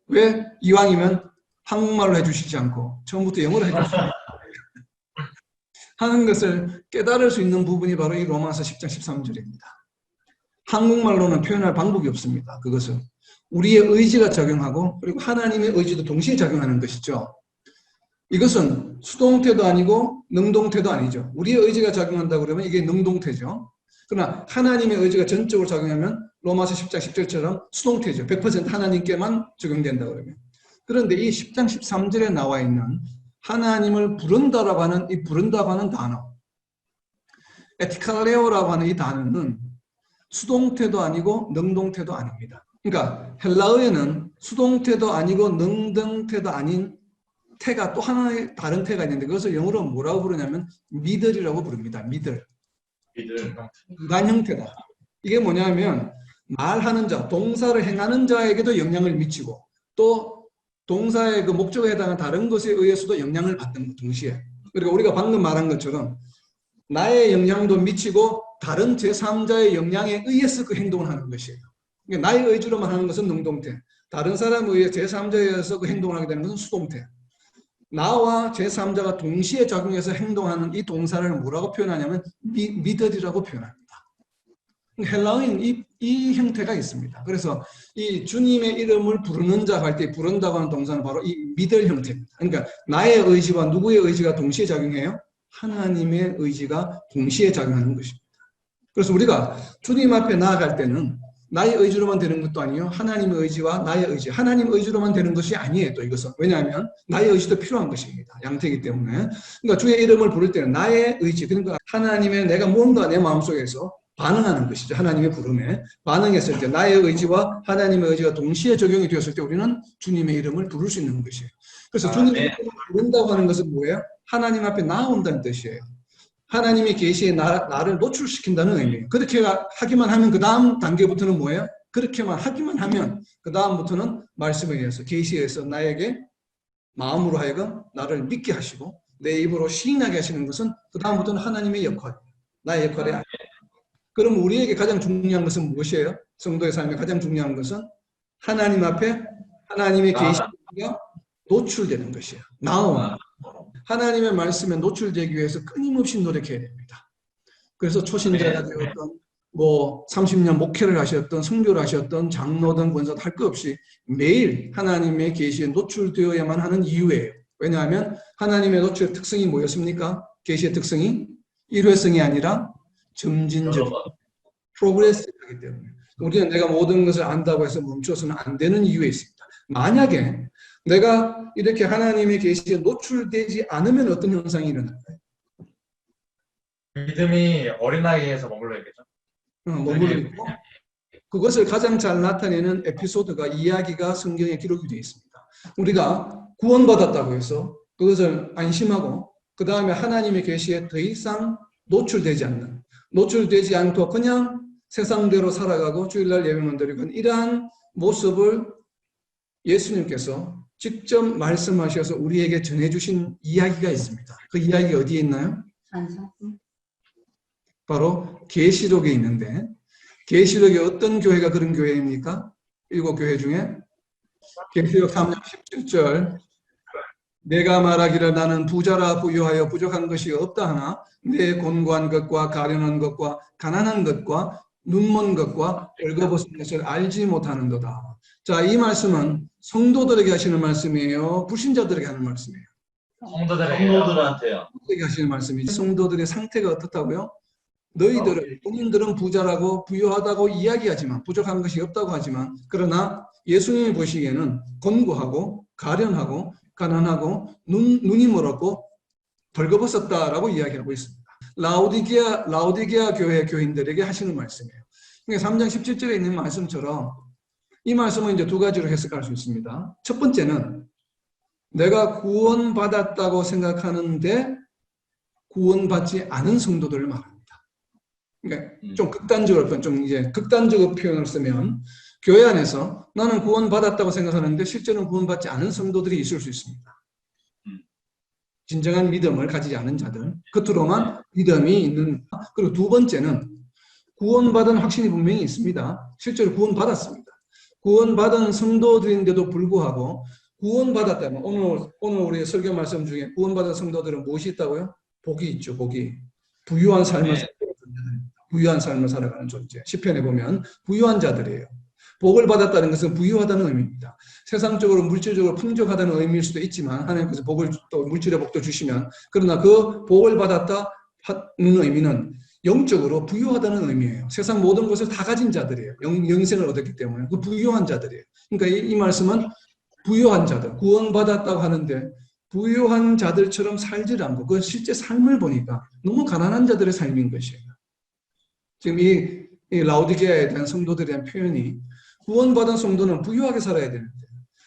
왜 이왕이면 한국말로 해주시지 않고 처음부터 영어로 해주실까? 하는 것을 깨달을 수 있는 부분이 바로 이 로마서 10장 13절입니다. 한국말로는 표현할 방법이 없습니다. 그것은 우리의 의지가 작용하고 그리고 하나님의 의지도 동시에 작용하는 것이죠. 이것은 수동태도 아니고 능동태도 아니죠. 우리의 의지가 작용한다고 그러면 이게 능동태죠. 그러나 하나님의 의지가 전적으로 작용하면 로마서 10장 10절처럼 수동태죠. 100% 하나님께만 적용된다고 그러면. 그런데 이 10장 13절에 나와 있는 하나님을 부른다라고 하는 이 부른다고 하는 단어, 에티칼레오라고 하는 이 단어는 수동태도 아니고 능동태도 아닙니다. 그러니까 헬라어에는 수동태도 아니고 능동태도 아닌 태가 또 하나의 다른 태가 있는데 그것을 영어로 뭐라고 부르냐면 미들이라고 부릅니다. 미들. 믿을. 이반 형태다. 이게 뭐냐면 말하는 자, 동사를 행하는 자에게도 영향을 미치고 또 동사의 그 목적에 해당하는 다른 것에 의해서도 영향을 받는 것 동시에. 그리고 우리가 방금 말한 것처럼 나의 영향도 미치고 다른 제3자의 영향에 의해서 그 행동을 하는 것이에요. 그러니까 나의 의지로만 하는 것은 능동태. 다른 사람에 의해 제3자에 의해서 그 행동을 하게 되는 것은 수동태. 나와 제3자가 동시에 작용해서 행동하는 이 동사를 뭐라고 표현하냐면 미들이라고 표현합니다. 헬라어에는 이 형태가 있습니다. 그래서 이 주님의 이름을 부르는 자 할 때 부른다고 하는 동사는 바로 이 미들 형태입니다. 그러니까 나의 의지와 누구의 의지가 동시에 작용해요? 하나님의 의지가 동시에 작용하는 것입니다. 그래서 우리가 주님 앞에 나아갈 때는 나의 의지로만 되는 것도 아니에요. 하나님의 의지와 나의 의지, 하나님의 의지로만 되는 것이 아니에요. 또 이것은 왜냐하면 나의 의지도 필요한 것입니다. 양태이기 때문에. 그러니까 주의 이름을 부를 때는 나의 의지, 그러니까 하나님의 내가 뭔가 내 마음속에서 반응하는 것이죠. 하나님의 부름에 반응했을 때 나의 의지와 하나님의 의지가 동시에 적용이 되었을 때 우리는 주님의 이름을 부를 수 있는 것이에요. 그래서 주님의 이름을 부른다고 하는 것은 뭐예요? 하나님 앞에 나온다는 뜻이에요. 하나님의 계시에 나를 노출시킨다는 의미예요. 그렇게 하기만 하면 그 다음 단계부터는 뭐예요? 그렇게만 하기만 하면 그 다음부터는 말씀에 의해서 계시에 의해서 나에게 마음으로 하여금 나를 믿게 하시고 내 입으로 시인하게 하시는 것은 그 다음부터는 하나님의 역할입니다. 나의 역할이 아니에요. 그럼 우리에게 가장 중요한 것은 무엇이에요? 성도의 삶에 가장 중요한 것은 하나님 앞에 하나님의 계시가 노출되는 것이에요. 나오는. 하나님의 말씀에 노출되기 위해서 끊임없이 노력해야 됩니다. 그래서 초신자가 되었던 30년 목회를 하셨던 성교를 하셨던 장로든 권사든 할 것 없이 매일 하나님의 계시에 노출되어야만 하는 이유예요. 왜냐하면 하나님의 노출의 특성이 뭐였습니까? 계시의 특성이 일회성이 아니라 점진적, 프로그레스하기 때문에 우리는 내가 모든 것을 안다고 해서 멈춰서는 안 되는 이유에 있습니다. 만약에 내가 이렇게 하나님의 계시에 노출되지 않으면 어떤 현상이 일어날까요? 믿음이 어린 나이에서 머물러 있겠죠. 머물러 있고 그것을 가장 잘 나타내는 에피소드가 이야기가 성경에 기록이 되어 있습니다. 우리가 구원받았다고 해서 그것을 안심하고 그 다음에 하나님의 계시에 더 이상 노출되지 않고 그냥 세상대로 살아가고 주일날 예배만 드리고 이러한 모습을 예수님께서 직접 말씀하셔서 우리에게 전해주신 이야기가 있습니다. 그 이야기 어디에 있나요? 바로 계시록에 있는데 계시록에 어떤 교회가 그런 교회입니까? 7교회 중에 계시록 3장 17절 내가 말하기를 나는 부자라 부유하여 부족한 것이 없다 하나 내 곤고한 것과 가련한 것과 가난한 것과 눈먼 것과 벌거벗은 것을 알지 못하는도다. 자, 이 말씀은 성도들에게 하시는 말씀이에요? 불신자들에게 하는 말씀이에요? 성도들한테요. 성도들에게 하시는 말씀이죠. 성도들의 상태가 어떻다고요? 본인들은 부자라고 부유하다고 이야기하지만 부족한 것이 없다고 하지만 그러나 예수님이 보시기에는 곤고하고 가련하고 가난하고 눈이 멀었고 벌거벗었다라고 이야기하고 있습니다. 라오디게아 교회 교인들에게 하시는 말씀이에요. 그러니까 3장 17절에 있는 말씀처럼 이 말씀은 이제 두 가지로 해석할 수 있습니다. 첫 번째는 내가 구원받았다고 생각하는데 구원받지 않은 성도들을 말합니다. 그러니까 좀 극단적으로 표현을 쓰면 교회 안에서 나는 구원받았다고 생각하는데 실제로는 구원받지 않은 성도들이 있을 수 있습니다. 진정한 믿음을 가지지 않은 자들, 겉으로만 믿음이 있는. 그리고 두 번째는 구원받은 확신이 분명히 있습니다. 실제로 구원받았습니다. 구원받은 성도들인데도 불구하고 구원받았다면 오늘 우리의 설교 말씀 중에 구원받은 성도들은 무엇이 있다고요? 복이 있죠. 복이. 부유한 삶을 살아가는 존재들입니다. 부유한 삶을 살아가는 존재. 시편에 보면 부유한 자들이에요. 복을 받았다는 것은 부유하다는 의미입니다. 세상적으로 물질적으로 풍족하다는 의미일 수도 있지만 하나님께서 복을 또 물질의 복도 주시면 그러나 그 복을 받았다는 의미는 영적으로 부유하다는 의미예요. 세상 모든 것을 다 가진 자들이에요. 영생을 얻었기 때문에 그 부유한 자들이에요. 그러니까 이 말씀은 부요한 자들, 구원받았다고 하는데 부요한 자들처럼 살지 않고 그 실제 삶을 보니까 너무 가난한 자들의 삶인 것이에요. 지금 이 라오디게아에 대한 성도들에 대한 표현이 구원받은 성도는 부유하게 살아야 되는데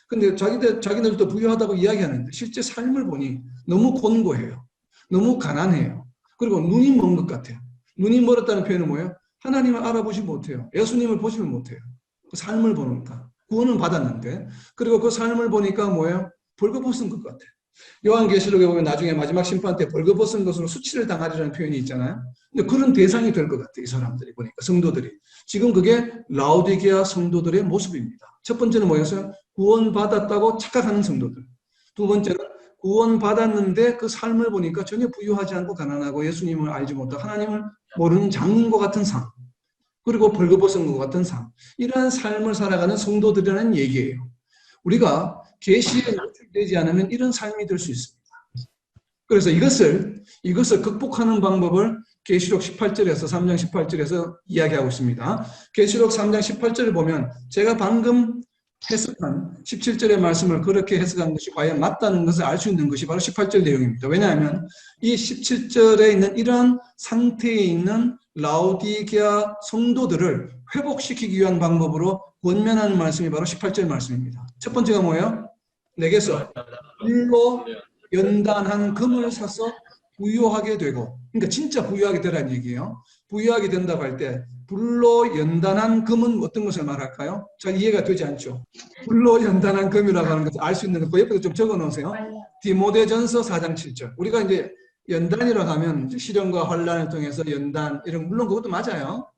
근데 자기들도 부유하다고 이야기하는데 실제 삶을 보니 너무 곤고해요. 너무 가난해요. 그리고 눈이 먼 것 같아요. 눈이 멀었다는 표현은 뭐예요? 하나님을 알아보지 못해요. 예수님을 보지를 못해요. 그 삶을 보니까. 구원은 받았는데 그리고 그 삶을 보니까 뭐예요? 벌거벗은 것 같아요. 요한계시록에 보면 나중에 마지막 심판 때 벌거벗은 것으로 수치를 당하리라는 표현이 있잖아요. 근데 그런 대상이 될 것 같아요. 이 사람들이 보니까 성도들이. 지금 그게 라오디게아 성도들의 모습입니다. 첫 번째는 뭐였어요? 구원받았다고 착각하는 성도들. 두 번째는 구원받았는데 그 삶을 보니까 전혀 부유하지 않고 가난하고 예수님을 알지 못하고 하나님을 모르는 장님과 같은 삶. 그리고 벌거벗은 것 같은 삶. 이러한 삶을 살아가는 성도들이라는 얘기예요. 우리가 계시에 노출되지 않으면 이런 삶이 될 수 있습니다. 그래서 이것을 극복하는 방법을 계시록 18절에서 3장 18절에서 이야기하고 있습니다. 계시록 3장 18절을 보면 제가 방금 해석한 17절의 말씀을 그렇게 해석한 것이 과연 맞다는 것을 알 수 있는 것이 바로 18절 내용입니다. 왜냐하면 이 17절에 있는 이러한 상태에 있는 라오디게아 성도들을 회복시키기 위한 방법으로 권면하는 말씀이 바로 18절 말씀입니다. 첫 번째가 뭐예요? 내게서 불로 연단한 금을 사서 부유하게 되고, 그러니까 진짜 부유하게 되라는 얘기예요. 부유하게 된다고 할 때 불로 연단한 금은 어떤 것을 말할까요? 잘 이해가 되지 않죠. 불로 연단한 금이라고 하는 것을 알 수 있는 거 옆에 좀 적어 놓으세요. 디모데전서 4장 7절. 우리가 이제 연단이라고 하면 시련과 환란을 통해서 연단 이런 물론 그것도 맞아요.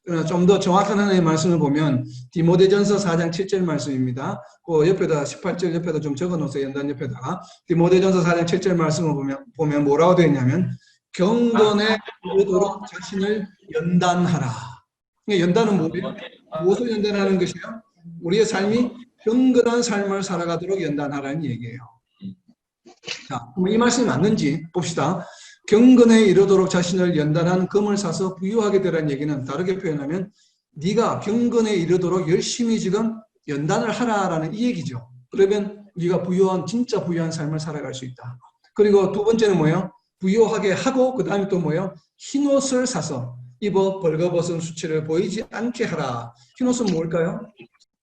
그러나 좀 더 정확한 하나님의 말씀을 보면 디모데전서 4장 7절 말씀입니다. 그 옆에다 18절 옆에다 좀 적어 놓으세요. 연단 옆에다가 디모데전서 4장 7절 말씀을 보면 뭐라고 되어 있냐면 경건에 이르도록 자신을 연단하라. 그러니까 연단은 뭐예요? 무엇을 연단하는 것이에요? 우리의 삶이 경건한 삶을 살아가도록 연단하라는 얘기예요. 자, 이 말씀이 맞는지 봅시다. 경건에 이르도록 자신을 연단한 금을 사서 부유하게 되라는 얘기는 다르게 표현하면 네가 경건에 이르도록 열심히 지금 연단을 하라라는 이 얘기죠. 그러면 네가 진짜 부유한 삶을 살아갈 수 있다. 그리고 두 번째는 뭐예요? 부유하게 하고 그 다음에 또 뭐예요? 흰옷을 사서 입어 벌거벗은 수치를 보이지 않게 하라. 흰옷은 뭘까요?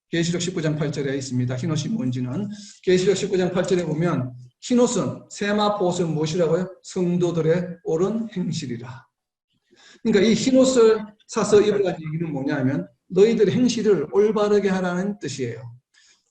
계시록 19장 8절에 있습니다. 흰옷이 뭔지는 계시록 19장 8절에 보면 흰옷은 세마포옷은 무엇이라고요? 성도들의 옳은 행실이라. 그러니까 이 흰옷을 사서 입으라는 얘기는 뭐냐면 너희들의 행실을 올바르게 하라는 뜻이에요.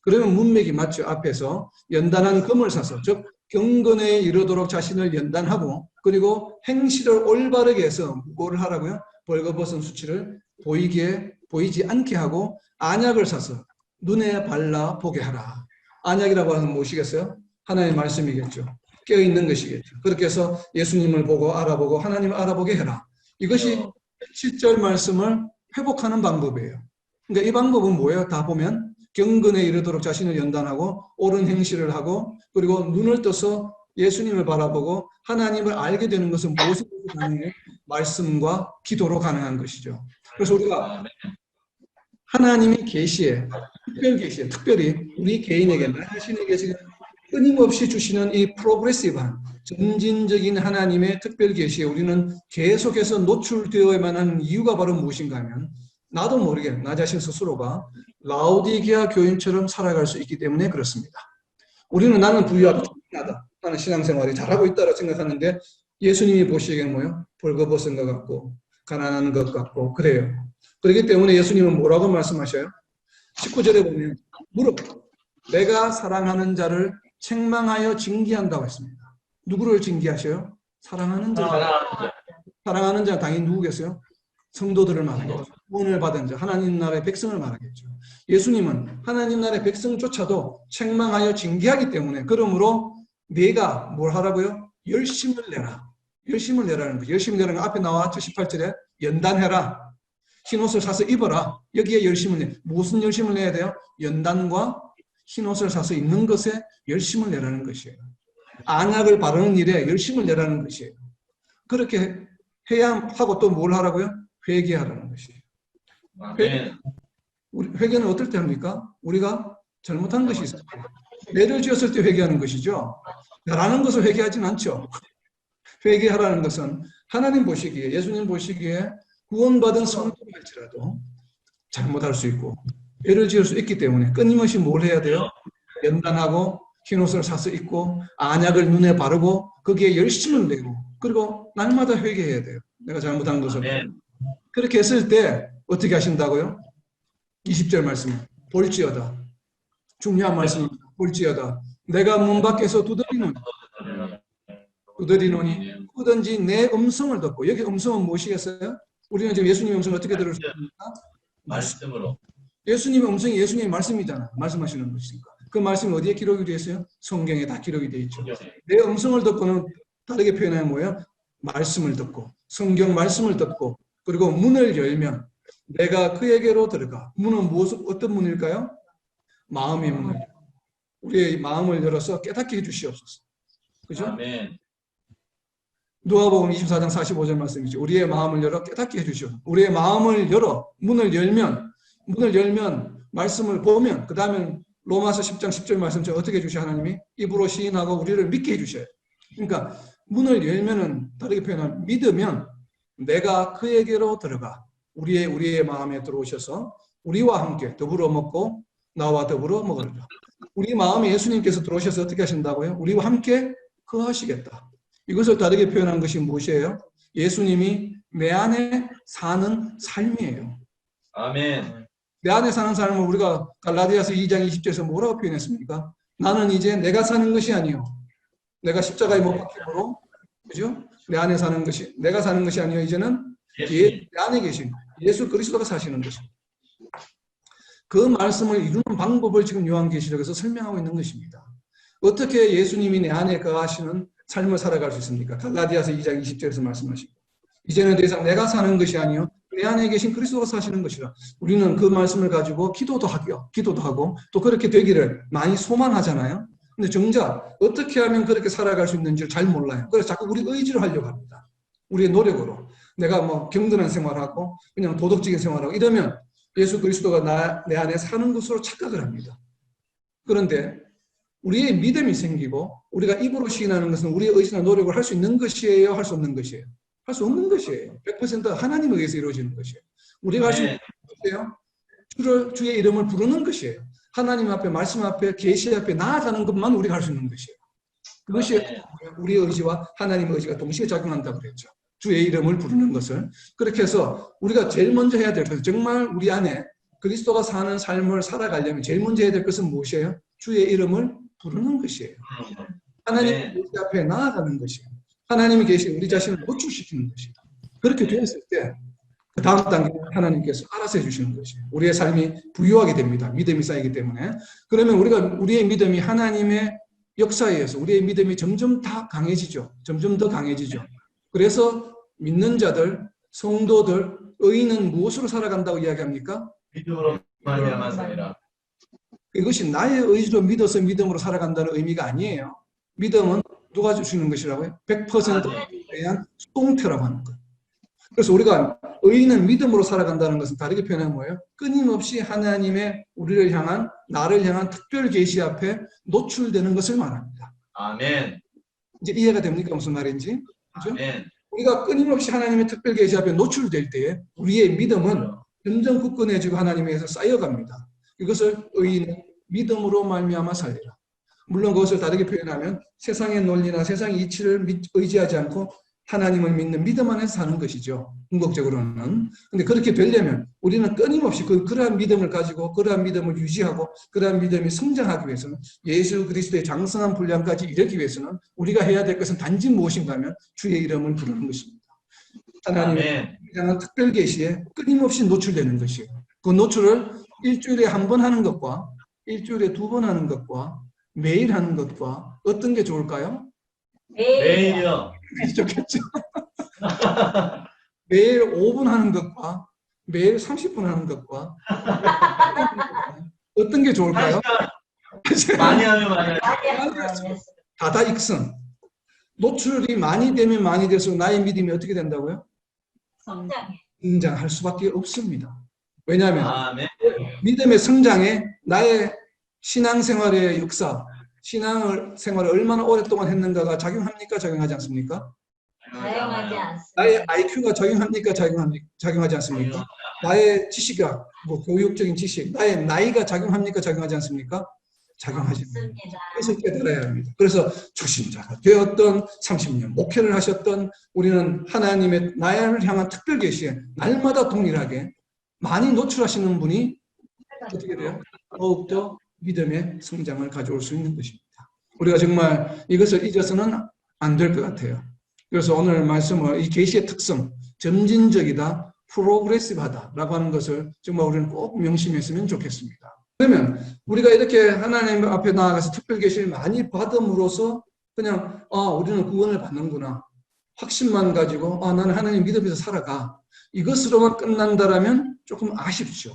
그러면 문맥이 맞죠. 앞에서 연단한 금을 사서 즉 경건에 이르도록 자신을 연단하고 그리고 행실을 올바르게 해서 뭐를 하라고요? 벌거벗은 수치를 보이지 않게 하고 안약을 사서 눈에 발라 보게 하라. 안약이라고 하는 무엇이겠어요? 하나님의 말씀이겠죠. 깨어있는 것이겠죠. 그렇게 해서 예수님을 보고 알아보고 하나님을 알아보게 해라. 이것이 7절 말씀을 회복하는 방법이에요. 그러니까 이 방법은 뭐예요? 다 보면 경건에 이르도록 자신을 연단하고 옳은 행실을 하고 그리고 눈을 떠서 예수님을 바라보고 하나님을 알게 되는 것은 무엇으로 가능해요? 말씀과 기도로 가능한 것이죠. 그래서 우리가 하나님의 계시에 특별 계시에 특별히 우리 개인에게 나 자신에게 지금 끊임없이 주시는 이 프로그레시브한 점진적인 하나님의 특별 계시에 우리는 계속해서 노출되어야만 하는 이유가 바로 무엇인가 하면 나도 모르게 나 자신 스스로가 라오디게아 교인처럼 살아갈 수 있기 때문에 그렇습니다. 우리는 나는 부유하고 충분하다. 나는 신앙생활이 잘하고 있다고 생각하는데 예수님이 보시기에는 뭐예요? 벌거벗은 것 같고 가난한 것 같고 그래요. 그렇기 때문에 예수님은 뭐라고 말씀하셔요? 19절에 보면 무릇 내가 사랑하는 자를 책망하여 징계한다고 했습니다. 누구를 징계하셔요? 사랑하는 자. 사랑하는 자는 당연히 누구겠어요? 성도들을 말하겠죠. 구원을 받은 자, 하나님 나라의 백성을 말하겠죠. 예수님은 하나님 나라의 백성조차도 책망하여 징계하기 때문에 그러므로 내가 뭘 하라고요? 열심을 내라. 열심을 내라는 거죠. 열심을 내라는 거 앞에 나왔죠. 18절에 연단해라. 흰옷을 사서 입어라. 여기에 열심을 내. 무슨 열심을 내야 돼요? 연단과 흰옷을 사서 입는 것에 열심을 내라는 것이에요. 안약을 바르는 일에 열심을 내라는 것이에요. 그렇게 해야 하고 또 뭘 하라고요? 회개하라는 것이에요. 회개는 어떨 때 합니까? 우리가 잘못한 것이 있어요. 매를 지었을 때 회개하는 것이죠. 나라는 것을 회개하진 않죠. 회개하라는 것은 하나님 보시기에, 예수님 보시기에 구원받은 성도일지라도 잘못할 수 있고 죄를 지을 수 있기 때문에 끊임없이 뭘 해야 돼요? 연단하고 흰옷을 사서 입고 안약을 눈에 바르고 거기에 열심을 내고 그리고 날마다 회개해야 돼요. 내가 잘못한 것을. 아멘. 그렇게 했을 때 어떻게 하신다고요? 20절 말씀. 볼지어다. 중요한 말씀입니다. 볼지어다. 내가 문 밖에서 두드리노니 누구든지 내 음성을 듣고, 여기 음성은 무엇이겠어요? 우리는 지금 예수님의 음성을 어떻게 들을 수 있습니까? 말씀으로. 예수님의 음성이 예수님의 말씀이잖아요. 말씀하시는 것이니까. 그 말씀이 어디에 기록이 되어 있어요? 성경에 다 기록이 되어 있죠. 내 음성을 듣고는 다르게 표현하면 뭐예요? 말씀을 듣고, 성경 말씀을 듣고, 그리고 문을 열면 내가 그에게로 들어가. 문은 어떤 문일까요? 마음의 문을. 우리의 마음을 열어서 깨닫게 해주시옵소서. 그죠? 아멘. 누가복음 24장 45절 말씀이죠. 우리의 마음을 열어 깨닫게 해주시옵소서. 우리의 마음을 열어 문을 열면 말씀을 보면 그 다음에 로마서 10장 10절 말씀처럼 어떻게 해주셔 하나님이? 입으로 시인하고 우리를 믿게 해주셔요. 그러니까 문을 열면은 다르게 표현하면 믿으면 내가 그에게로 들어가 우리의 마음에 들어오셔서 우리와 함께 더불어 먹고 나와 더불어 먹으리라. 우리 마음에 예수님께서 들어오셔서 어떻게 하신다고요? 우리와 함께 거하시겠다. 이것을 다르게 표현한 것이 무엇이에요? 예수님이 내 안에 사는 삶이에요. 아멘. 내 안에 사는 삶을 우리가 갈라디아서 2장 20절에서 뭐라고 표현했습니까? 나는 이제 내가 사는 것이 아니요. 내가 십자가에 못 박힘으로, 그죠? 내 안에 사는 것이, 내가 사는 것이 아니요. 이제는 내 안에 계신 예수 그리스도가 사시는 것입니다. 그 말씀을 이루는 방법을 지금 요한계시록에서 설명하고 있는 것입니다. 어떻게 예수님이 내 안에 거하시는 삶을 살아갈 수 있습니까? 갈라디아서 2장 20절에서 말씀하시고 이제는 더 이상 내가 사는 것이 아니요 내 안에 계신 그리스도가 사시는 것이라. 우리는 그 말씀을 가지고 기도도 하고 또 그렇게 되기를 많이 소망하잖아요. 근데 정작 어떻게 하면 그렇게 살아갈 수 있는지를 잘 몰라요. 그래서 자꾸 우리 의지로 하려고 합니다. 우리의 노력으로. 내가 뭐 경건한 생활하고 그냥 도덕적인 생활하고 이러면 예수 그리스도가 내 안에 사는 것으로 착각을 합니다. 그런데 우리의 믿음이 생기고 우리가 입으로 시인하는 것은 우리의 의지나 노력을 할 수 있는 것이에요? 할 수 없는 것이에요? 할 수 없는 것이에요. 100% 하나님에 의해서 이루어지는 것이에요. 우리가 할 수 있는 것이에요? 주의 이름을 부르는 것이에요. 하나님 앞에, 말씀 앞에, 계시 앞에 나아가는 것만 우리가 할 수 있는 것이에요. 그것이 우리의 의지와 하나님의 의지가 동시에 작용한다고 그랬죠. 주의 이름을 부르는 것을. 그렇게 해서 우리가 제일 먼저 해야 될 것은 정말 우리 안에 그리스도가 사는 삶을 살아가려면 제일 먼저 해야 될 것은 무엇이에요? 주의 이름을 부르는 것이에요. 하나님의 계시 앞에 나아가는 것이에요. 하나님이 계신 우리 자신을 노출시키는 것이에요. 그렇게 되었을 때 그 다음 단계는 하나님께서 알아서 해주시는 것이에요. 우리의 삶이 부유하게 됩니다. 믿음이 쌓이기 때문에. 그러면 우리의 믿음이 하나님의 역사에 의해서 우리의 믿음이 점점 다 강해지죠. 점점 더 강해지죠. 그래서 믿는 자들, 성도들, 의인은 무엇으로 살아간다고 이야기합니까? 믿음으로 말미암았습니다. 이것이 나의 의지로 믿어서 믿음으로 살아간다는 의미가 아니에요. 믿음은 누가 주시는 것이라고요? 100%에 대한 수동태라고 하는 것. 그래서 우리가 의인은 믿음으로 살아간다는 것은 다르게 표현하면 뭐예요? 끊임없이 하나님의 나를 향한 특별 계시 앞에 노출되는 것을 말합니다. 아멘. 이제 이해가 됩니까? 무슨 말인지? 그죠? 아멘. 우리가 끊임없이 하나님의 특별 계시 앞에 노출될 때에 우리의 믿음은 점점 굳건해지고 하나님에서 쌓여갑니다. 이것을 의인은 믿음으로 말미암아 살리라. 물론 그것을 다르게 표현하면 세상의 논리나 세상의 이치를 의지하지 않고 하나님을 믿는 믿음 안에서 사는 것이죠. 궁극적으로는. 근데 그렇게 되려면 우리는 끊임없이 그러한 믿음을 가지고 그러한 믿음을 유지하고 그러한 믿음이 성장하기 위해서는 예수 그리스도의 장성한 분량까지 이르기 위해서는 우리가 해야 될 것은 단지 무엇인가 하면 주의 이름을 부르는 것입니다. 하나님의 향한 특별 계시에 끊임없이 노출되는 것이에요. 그 노출을 일주일에 한 번 하는 것과 일주일에 2번 하는 것과 매일 하는 것과 어떤 게 좋을까요? 매일이요. 좋겠죠. 매일 5분 하는 것과 매일 30분 하는 것과 어떤 게 좋을까요? 많이 하면 많이 다다익선. 노출이 많이 되면 많이 될수록 나의 믿음이 어떻게 된다고요? 성장할 수밖에 없습니다. 왜냐하면 믿음의 성장에 나의 신앙생활의 역사, 신앙생활을 얼마나 오랫동안 했는가가 작용합니까? 작용하지 않습니까? 사용하지 않습니다. 나의 IQ가 작용합니까? 작용하지 않습니까? 나의 지식학, 뭐 교육적인 지식, 나의 나이가 작용합니까? 작용하지 않습니까? 작용하지 않습니다. 없습니다. 그래서 깨달아야 합니다. 그래서 초신자가 되었던 30년 목회를 하셨던 우리는 하나님의 나를 향한 특별 계시에 날마다 동일하게 많이 노출하시는 분이 어떻게 돼요? 더욱더 믿음의 성장을 가져올 수 있는 것입니다. 우리가 정말 이것을 잊어서는 안 될 것 같아요. 그래서 오늘 말씀은 이 계시의 특성, 점진적이다, 프로그레시브하다라고 하는 것을 정말 우리는 꼭 명심했으면 좋겠습니다. 그러면 우리가 이렇게 하나님 앞에 나아가서 특별 계시를 많이 받음으로써 그냥 우리는 구원을 받는구나, 확신만 가지고 나는 하나님 믿으면서 살아가, 이것으로만 끝난다라면 조금 아쉽죠.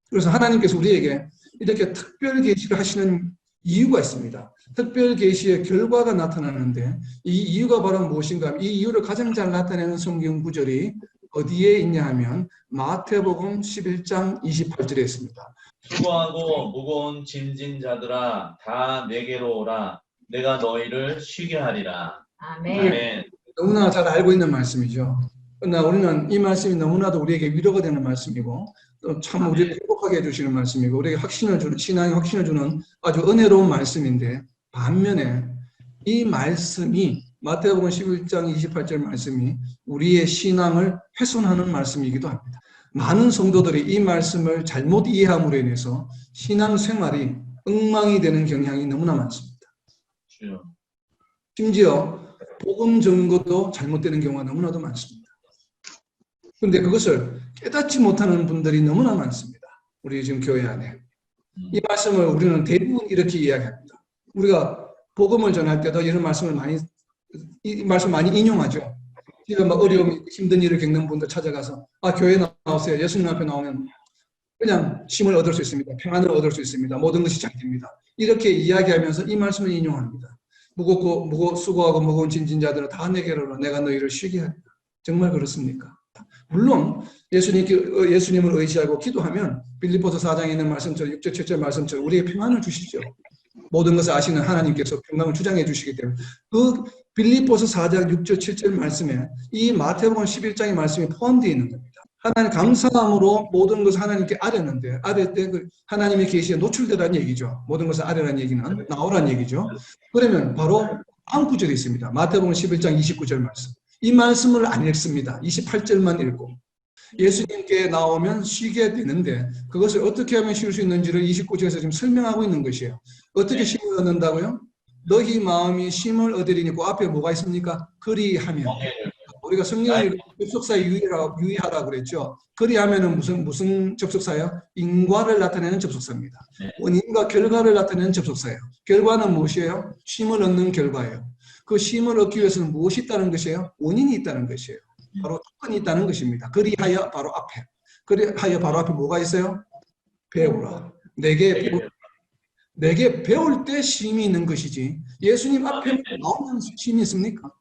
그래서 하나님께서 우리에게 이렇게 특별 계시를 하시는 이유가 있습니다. 특별 계시의 결과가 나타나는데 이 이유가 바로 무엇인가? 이 이유를 가장 잘 나타내는 성경 구절이 어디에 있냐 하면 마태복음 11장 28절에 있습니다. 수고하고 무거운 짐진 자들아 다 내게로 오라. 내가 너희를 쉬게 하리라. 아멘. 아멘. 너무나 잘 알고 있는 말씀이죠. 그러나 우리는 이 말씀이 너무나도 우리에게 위로가 되는 말씀이고 또 참 우리를 행복하게 해주시는 말씀이고 우리에게 확신을 주는, 신앙의 확신을 주는 아주 은혜로운 말씀인데, 반면에 이 말씀이 마태복음 11장 28절 말씀이 우리의 신앙을 훼손하는 말씀이기도 합니다. 많은 성도들이 이 말씀을 잘못 이해함으로 인해서 신앙생활이 엉망이 되는 경향이 너무나 많습니다. 주여. 심지어 복음 전거도 잘못되는 경우가 너무나도 많습니다. 그런데 그것을 깨닫지 못하는 분들이 너무나 많습니다. 우리 지금 교회 안에. 이 말씀을 우리는 대부분 이렇게 이야기합니다. 우리가 복음을 전할 때도 이런 말씀을 이 말씀 많이 인용하죠. 지금 막 어려움, 힘든 일을 겪는 분들 찾아가서 교회 나오세요. 예수님 앞에 나오면 그냥 힘을 얻을 수 있습니다. 평안을 얻을 수 있습니다. 모든 것이 잘 됩니다. 이렇게 이야기하면서 이 말씀을 인용합니다. 수고하고 무거운 짐진 자들은 다 내게로 오라. 내가 너희를 쉬게 하리라. 정말 그렇습니까? 물론 예수님을 의지하고 기도하면 빌립보서 4장에 있는 말씀처럼 6절 7절 말씀처럼 우리에게 평안을 주시죠. 모든 것을 아시는 하나님께서 평강을 주장해 주시기 때문에 그 빌립보서 4장 6절 7절 말씀에 이 마태복음 11장의 말씀이 포함되어 있는 겁니다. 하나님 감사함으로 모든 것을 하나님께 아뢰는데, 아뢰 때 그 하나님의 계시에 노출되라는 얘기죠. 모든 것을 아뢰라는 얘기는 나오라는 얘기죠. 그러면 바로 다음 구절이 있습니다. 마태복음 11장 29절 말씀. 이 말씀을 안 읽습니다. 28절만 읽고 예수님께 나오면 쉬게 되는데 그것을 어떻게 하면 쉴 수 있는지를 29절에서 지금 설명하고 있는 것이에요. 어떻게 쉼을 얻는다고요? 너희 마음이 쉼을 얻으리니 그 앞에 뭐가 있습니까? 그리하면. 우리가 성령을 접속사에 유의하라고 그랬죠. 그리하면은 무슨 접속사예요? 인과를 나타내는 접속사입니다. 원인과 결과를 나타내는 접속사예요. 결과는 무엇이에요? 쉼을 얻는 결과예요. 그 쉼을 얻기 위해서는 무엇이 있다는 것이에요? 원인이 있다는 것이에요. 바로 특권이 있다는 것입니다. 그리하여 바로 앞에. 그리하여 바로 앞에 뭐가 있어요? 배우라. 내게 배울 때 쉼이 있는 것이지 예수님 앞에 나오면 쉼이 있습니까?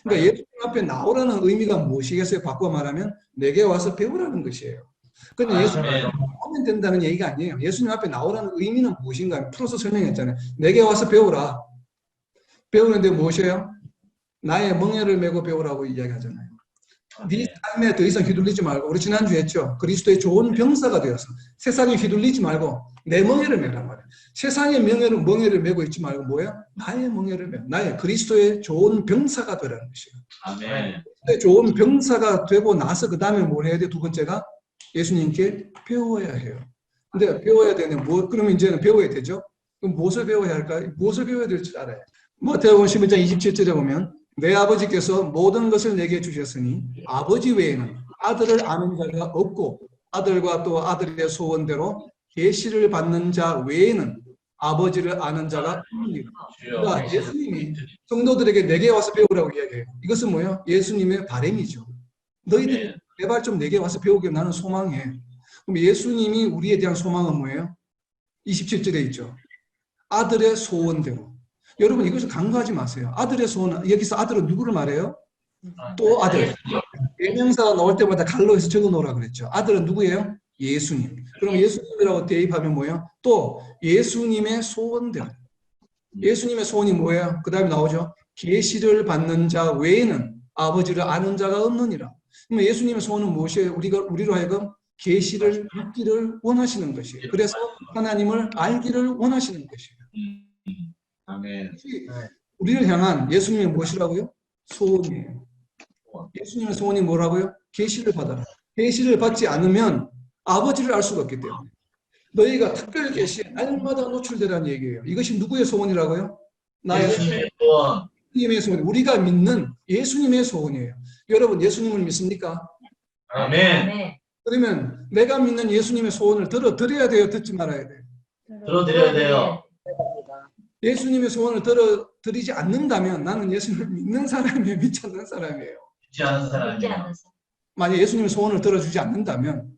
그러니까 예수님 앞에 나오라는 의미가 무엇이겠어요? 바꿔 말하면 내게 와서 배우라는 것이에요. 그런데 예수님 앞에 나오면 된다는 얘기가 아니에요. 예수님 앞에 나오라는 의미는 무엇인가? 풀어서 설명했잖아요. 내게 와서 배우라. 배우는데 무엇이에요? 나의 멍에를 메고 배우라고 이야기하잖아요. 네 삶에 더 이상 휘둘리지 말고, 우리 지난주에 했죠. 그리스도의 좋은 병사가 되어서 세상에 휘둘리지 말고 내 멍에를 메란 말이에요. 세상의 멍에를 메고 있지 말고 뭐예요? 나의 멍에를 메고 나의 그리스도의 좋은 병사가 되라는 것이에요. 아멘. 그리스도의 좋은 병사가 되고 나서 그 다음에 뭘 해야 돼? 두 번째가 예수님께 배워야 해요. 근데 배워야 되는 그러면 이제는 배워야 되죠. 그럼 무엇을 배워야 할까? 무엇을 배워야 될지 알아요. 마태복음 11장 27절에 보면 내 아버지께서 모든 것을 내게 주셨으니 아버지 외에는 아들을 아는 자가 없고 아들과 또 아들의 소원대로 계시를 받는 자 외에는 아버지를 아는 자가 없느니라. 그러니까 예수님이 성도들에게 내게 와서 배우라고 이야기해요. 이것은 뭐예요? 예수님의 바람이죠. 너희들이 제발 좀 내게 와서 배우게 나는 소망해. 그럼 예수님이 우리에 대한 소망은 뭐예요? 27절에 있죠. 아들의 소원대로. 여러분 이것을 간과하지 마세요. 아들의 소원, 여기서 아들은 누구를 말해요? 또 아들. 대명사가 나올 때마다 갈로 해서 적어 놓으라 그랬죠. 아들은 누구예요? 예수님. 그럼 예수님이라고 대입하면 뭐예요? 또 예수님의 소원들. 예수님의 소원이 뭐예요? 그 다음에 나오죠. 계시를 받는 자 외에는 아버지를 아는 자가 없느니라. 그럼 예수님의 소원은 무엇이에요? 우리로 하여금 계시를 받기를 원하시는 것이에요. 그래서 하나님을 알기를 원하시는 것이에요. 아멘. 우리를 향한 예수님의 무엇이라고요? 소원이에요. 예수님의 소원이 뭐라고요? 계시를 받아라. 계시를 받지 않으면 아버지를 알 수가 없기 때문에 너희가 특별 계시에 날마다 노출되라는 얘기예요. 이것이 누구의 소원이라고요? 나의 예수님의 소원. 예수님의 소원. 우리가 믿는 예수님의 소원이에요. 여러분 예수님을 믿습니까? 아멘. 네. 그러면 내가 믿는 예수님의 소원을 들어드려야 돼요? 듣지 말아야 돼요? 들어드려야 돼요. 예수님의 소원을 들어드리지 않는다면 나는 예수님을 믿는 사람이에요? 믿지 않는 사람이에요? 믿지 않은 믿지 사람이요. 않으세요. 만약 예수님의 소원을 들어주지 않는다면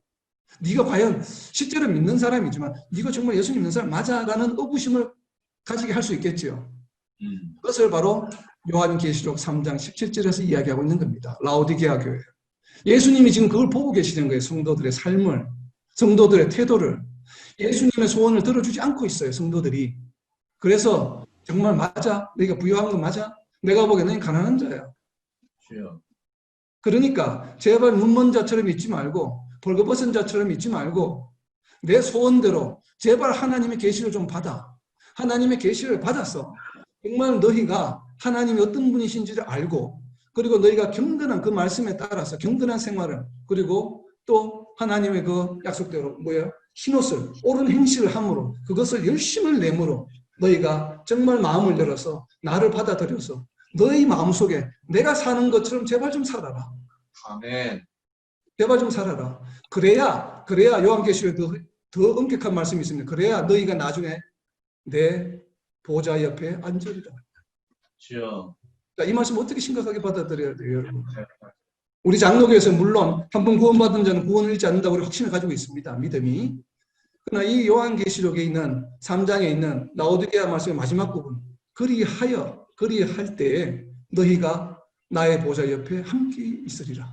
네가 과연 실제로 믿는 사람이지만 네가 정말 예수님 믿는 사람 맞아라는 의구심을 가지게 할 수 있겠지요. 그것을 바로 요한계시록 3장 17절에서 이야기하고 있는 겁니다. 라오디게아 교회. 예수님이 지금 그걸 보고 계시는 거예요. 성도들의 삶을, 성도들의 태도를. 예수님의 소원을 들어주지 않고 있어요. 성도들이. 그래서 정말 맞아? 내가 부유한 거 맞아? 내가 보기에는 가난한 자야. 주여. 그러니까 제발 눈먼 자처럼 있지 말고 벌거벗은 자처럼 있지 말고 내 소원대로 제발 하나님의 계시를 좀 받아. 하나님의 계시를 받아서 정말 너희가 하나님이 어떤 분이신지를 알고 그리고 너희가 경건한 그 말씀에 따라서 경건한 생활을 그리고 또 하나님의 그 약속대로 뭐예요? 흰옷을 옳은 행실을 함으로 그것을 열심을 내므로 너희가 정말 마음을 열어서 나를 받아들여서 너희 마음속에 내가 사는 것처럼 제발 좀 살아라. 아멘. 제발 좀 살아라. 그래야 요한계시록에 더 엄격한 말씀이 있습니다. 그래야 너희가 나중에 내 보좌 옆에 앉으리라. 주여. 자, 이 말씀 어떻게 심각하게 받아들여야 돼요, 여러분? 우리 장로교에서 물론 한 번 구원받은 자는 구원을 잃지 않는다고 우리 확신을 가지고 있습니다. 믿음이. 그러나 이 요한계시록에 있는 3장에 있는 라오디게아 말씀의 마지막 부분 그리할 때에 너희가 나의 보좌 옆에 함께 있으리라.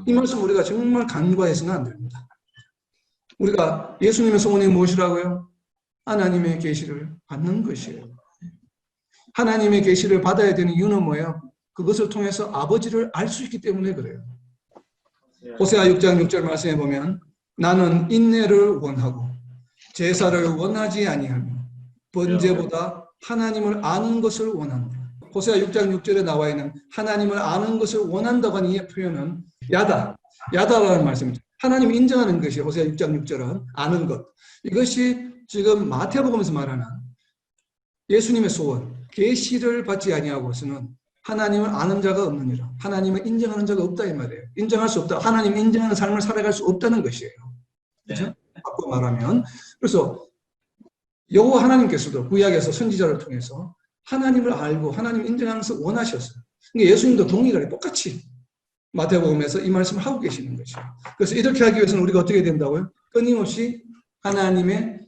이 말씀 우리가 정말 간과해서는 안 됩니다. 우리가 예수님의 소원이 무엇이라고요? 하나님의 계시를 받는 것이에요. 하나님의 계시를 받아야 되는 이유는 뭐예요? 그것을 통해서 아버지를 알 수 있기 때문에 그래요. 호세아 6장 6절 말씀에 보면 나는 인내를 원하고 제사를 원하지 아니하며 번제보다 하나님을 아는 것을 원한다. 호세아 6장 6절에 나와 있는 하나님을 아는 것을 원한다고 하는 이 표현은 야다라는 말씀입니다. 하나님을 인정하는 것이 호세아 6장 6절은 아는 것. 이것이 지금 마태복음에서 말하는 예수님의 소원, 계시를 받지 아니하고서는 하나님을 아는 자가 없느니라. 하나님을 인정하는 자가 없다 이 말이에요. 인정할 수 없다. 하나님 인정하는 삶을 살아갈 수 없다는 것이에요. 그렇죠? 바꿔 말하면 그래서 여호와 하나님께서도 구약에서 선지자를 통해서 하나님을 알고 하나님 인정하는 것을 원하셨어요. 그러니까 예수님도 동일하게 똑같이 마태복음에서 이 말씀을 하고 계시는 것이죠. 그래서 이렇게 하기 위해서는 우리가 어떻게 된다고요? 끊임없이 하나님의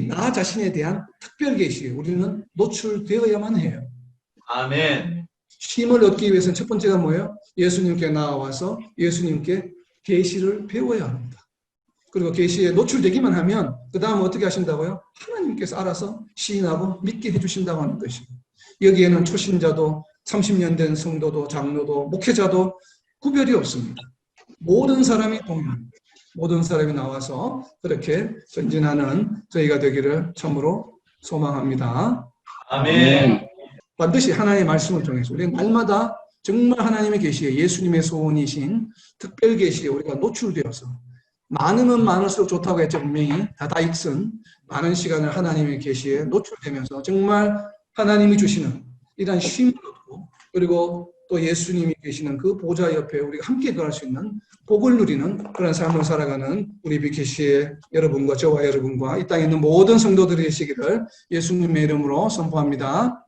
나 자신에 대한 특별 계시에 우리는 노출되어야만 해요. 아멘. 힘을 얻기 위해서는 첫 번째가 뭐예요? 예수님께 나와서 예수님께 계시를 배워야 합니다. 그리고 계시에 노출되기만 하면 그 다음 어떻게 하신다고요? 하나님께서 알아서 시인하고 믿게 해주신다고 하는 것이에요. 여기에는 초신자도 30년 된 성도도 장로도 목회자도 구별이 없습니다. 모든 사람이 동의합니다. 모든 사람이 나와서 그렇게 전진하는 저희가 되기를 참으로 소망합니다. 아멘. 반드시 하나님의 말씀을 통해서 우리는 날마다 정말 하나님의 계시에 예수님의 소원이신 특별 계시에 우리가 노출되어서 많으면 많을수록 좋다고 했죠. 분명히 다다익선 많은 시간을 하나님의 계시에 노출되면서 정말 하나님이 주시는 이러한 쉼을 얻고 그리고 또 예수님이 계시는 그 보좌 옆에 우리가 함께 거할 수 있는 복을 누리는 그런 삶을 살아가는 우리 BKC의 여러분과 저와 여러분과 이 땅에 있는 모든 성도들이 되시기를 예수님의 이름으로 선포합니다.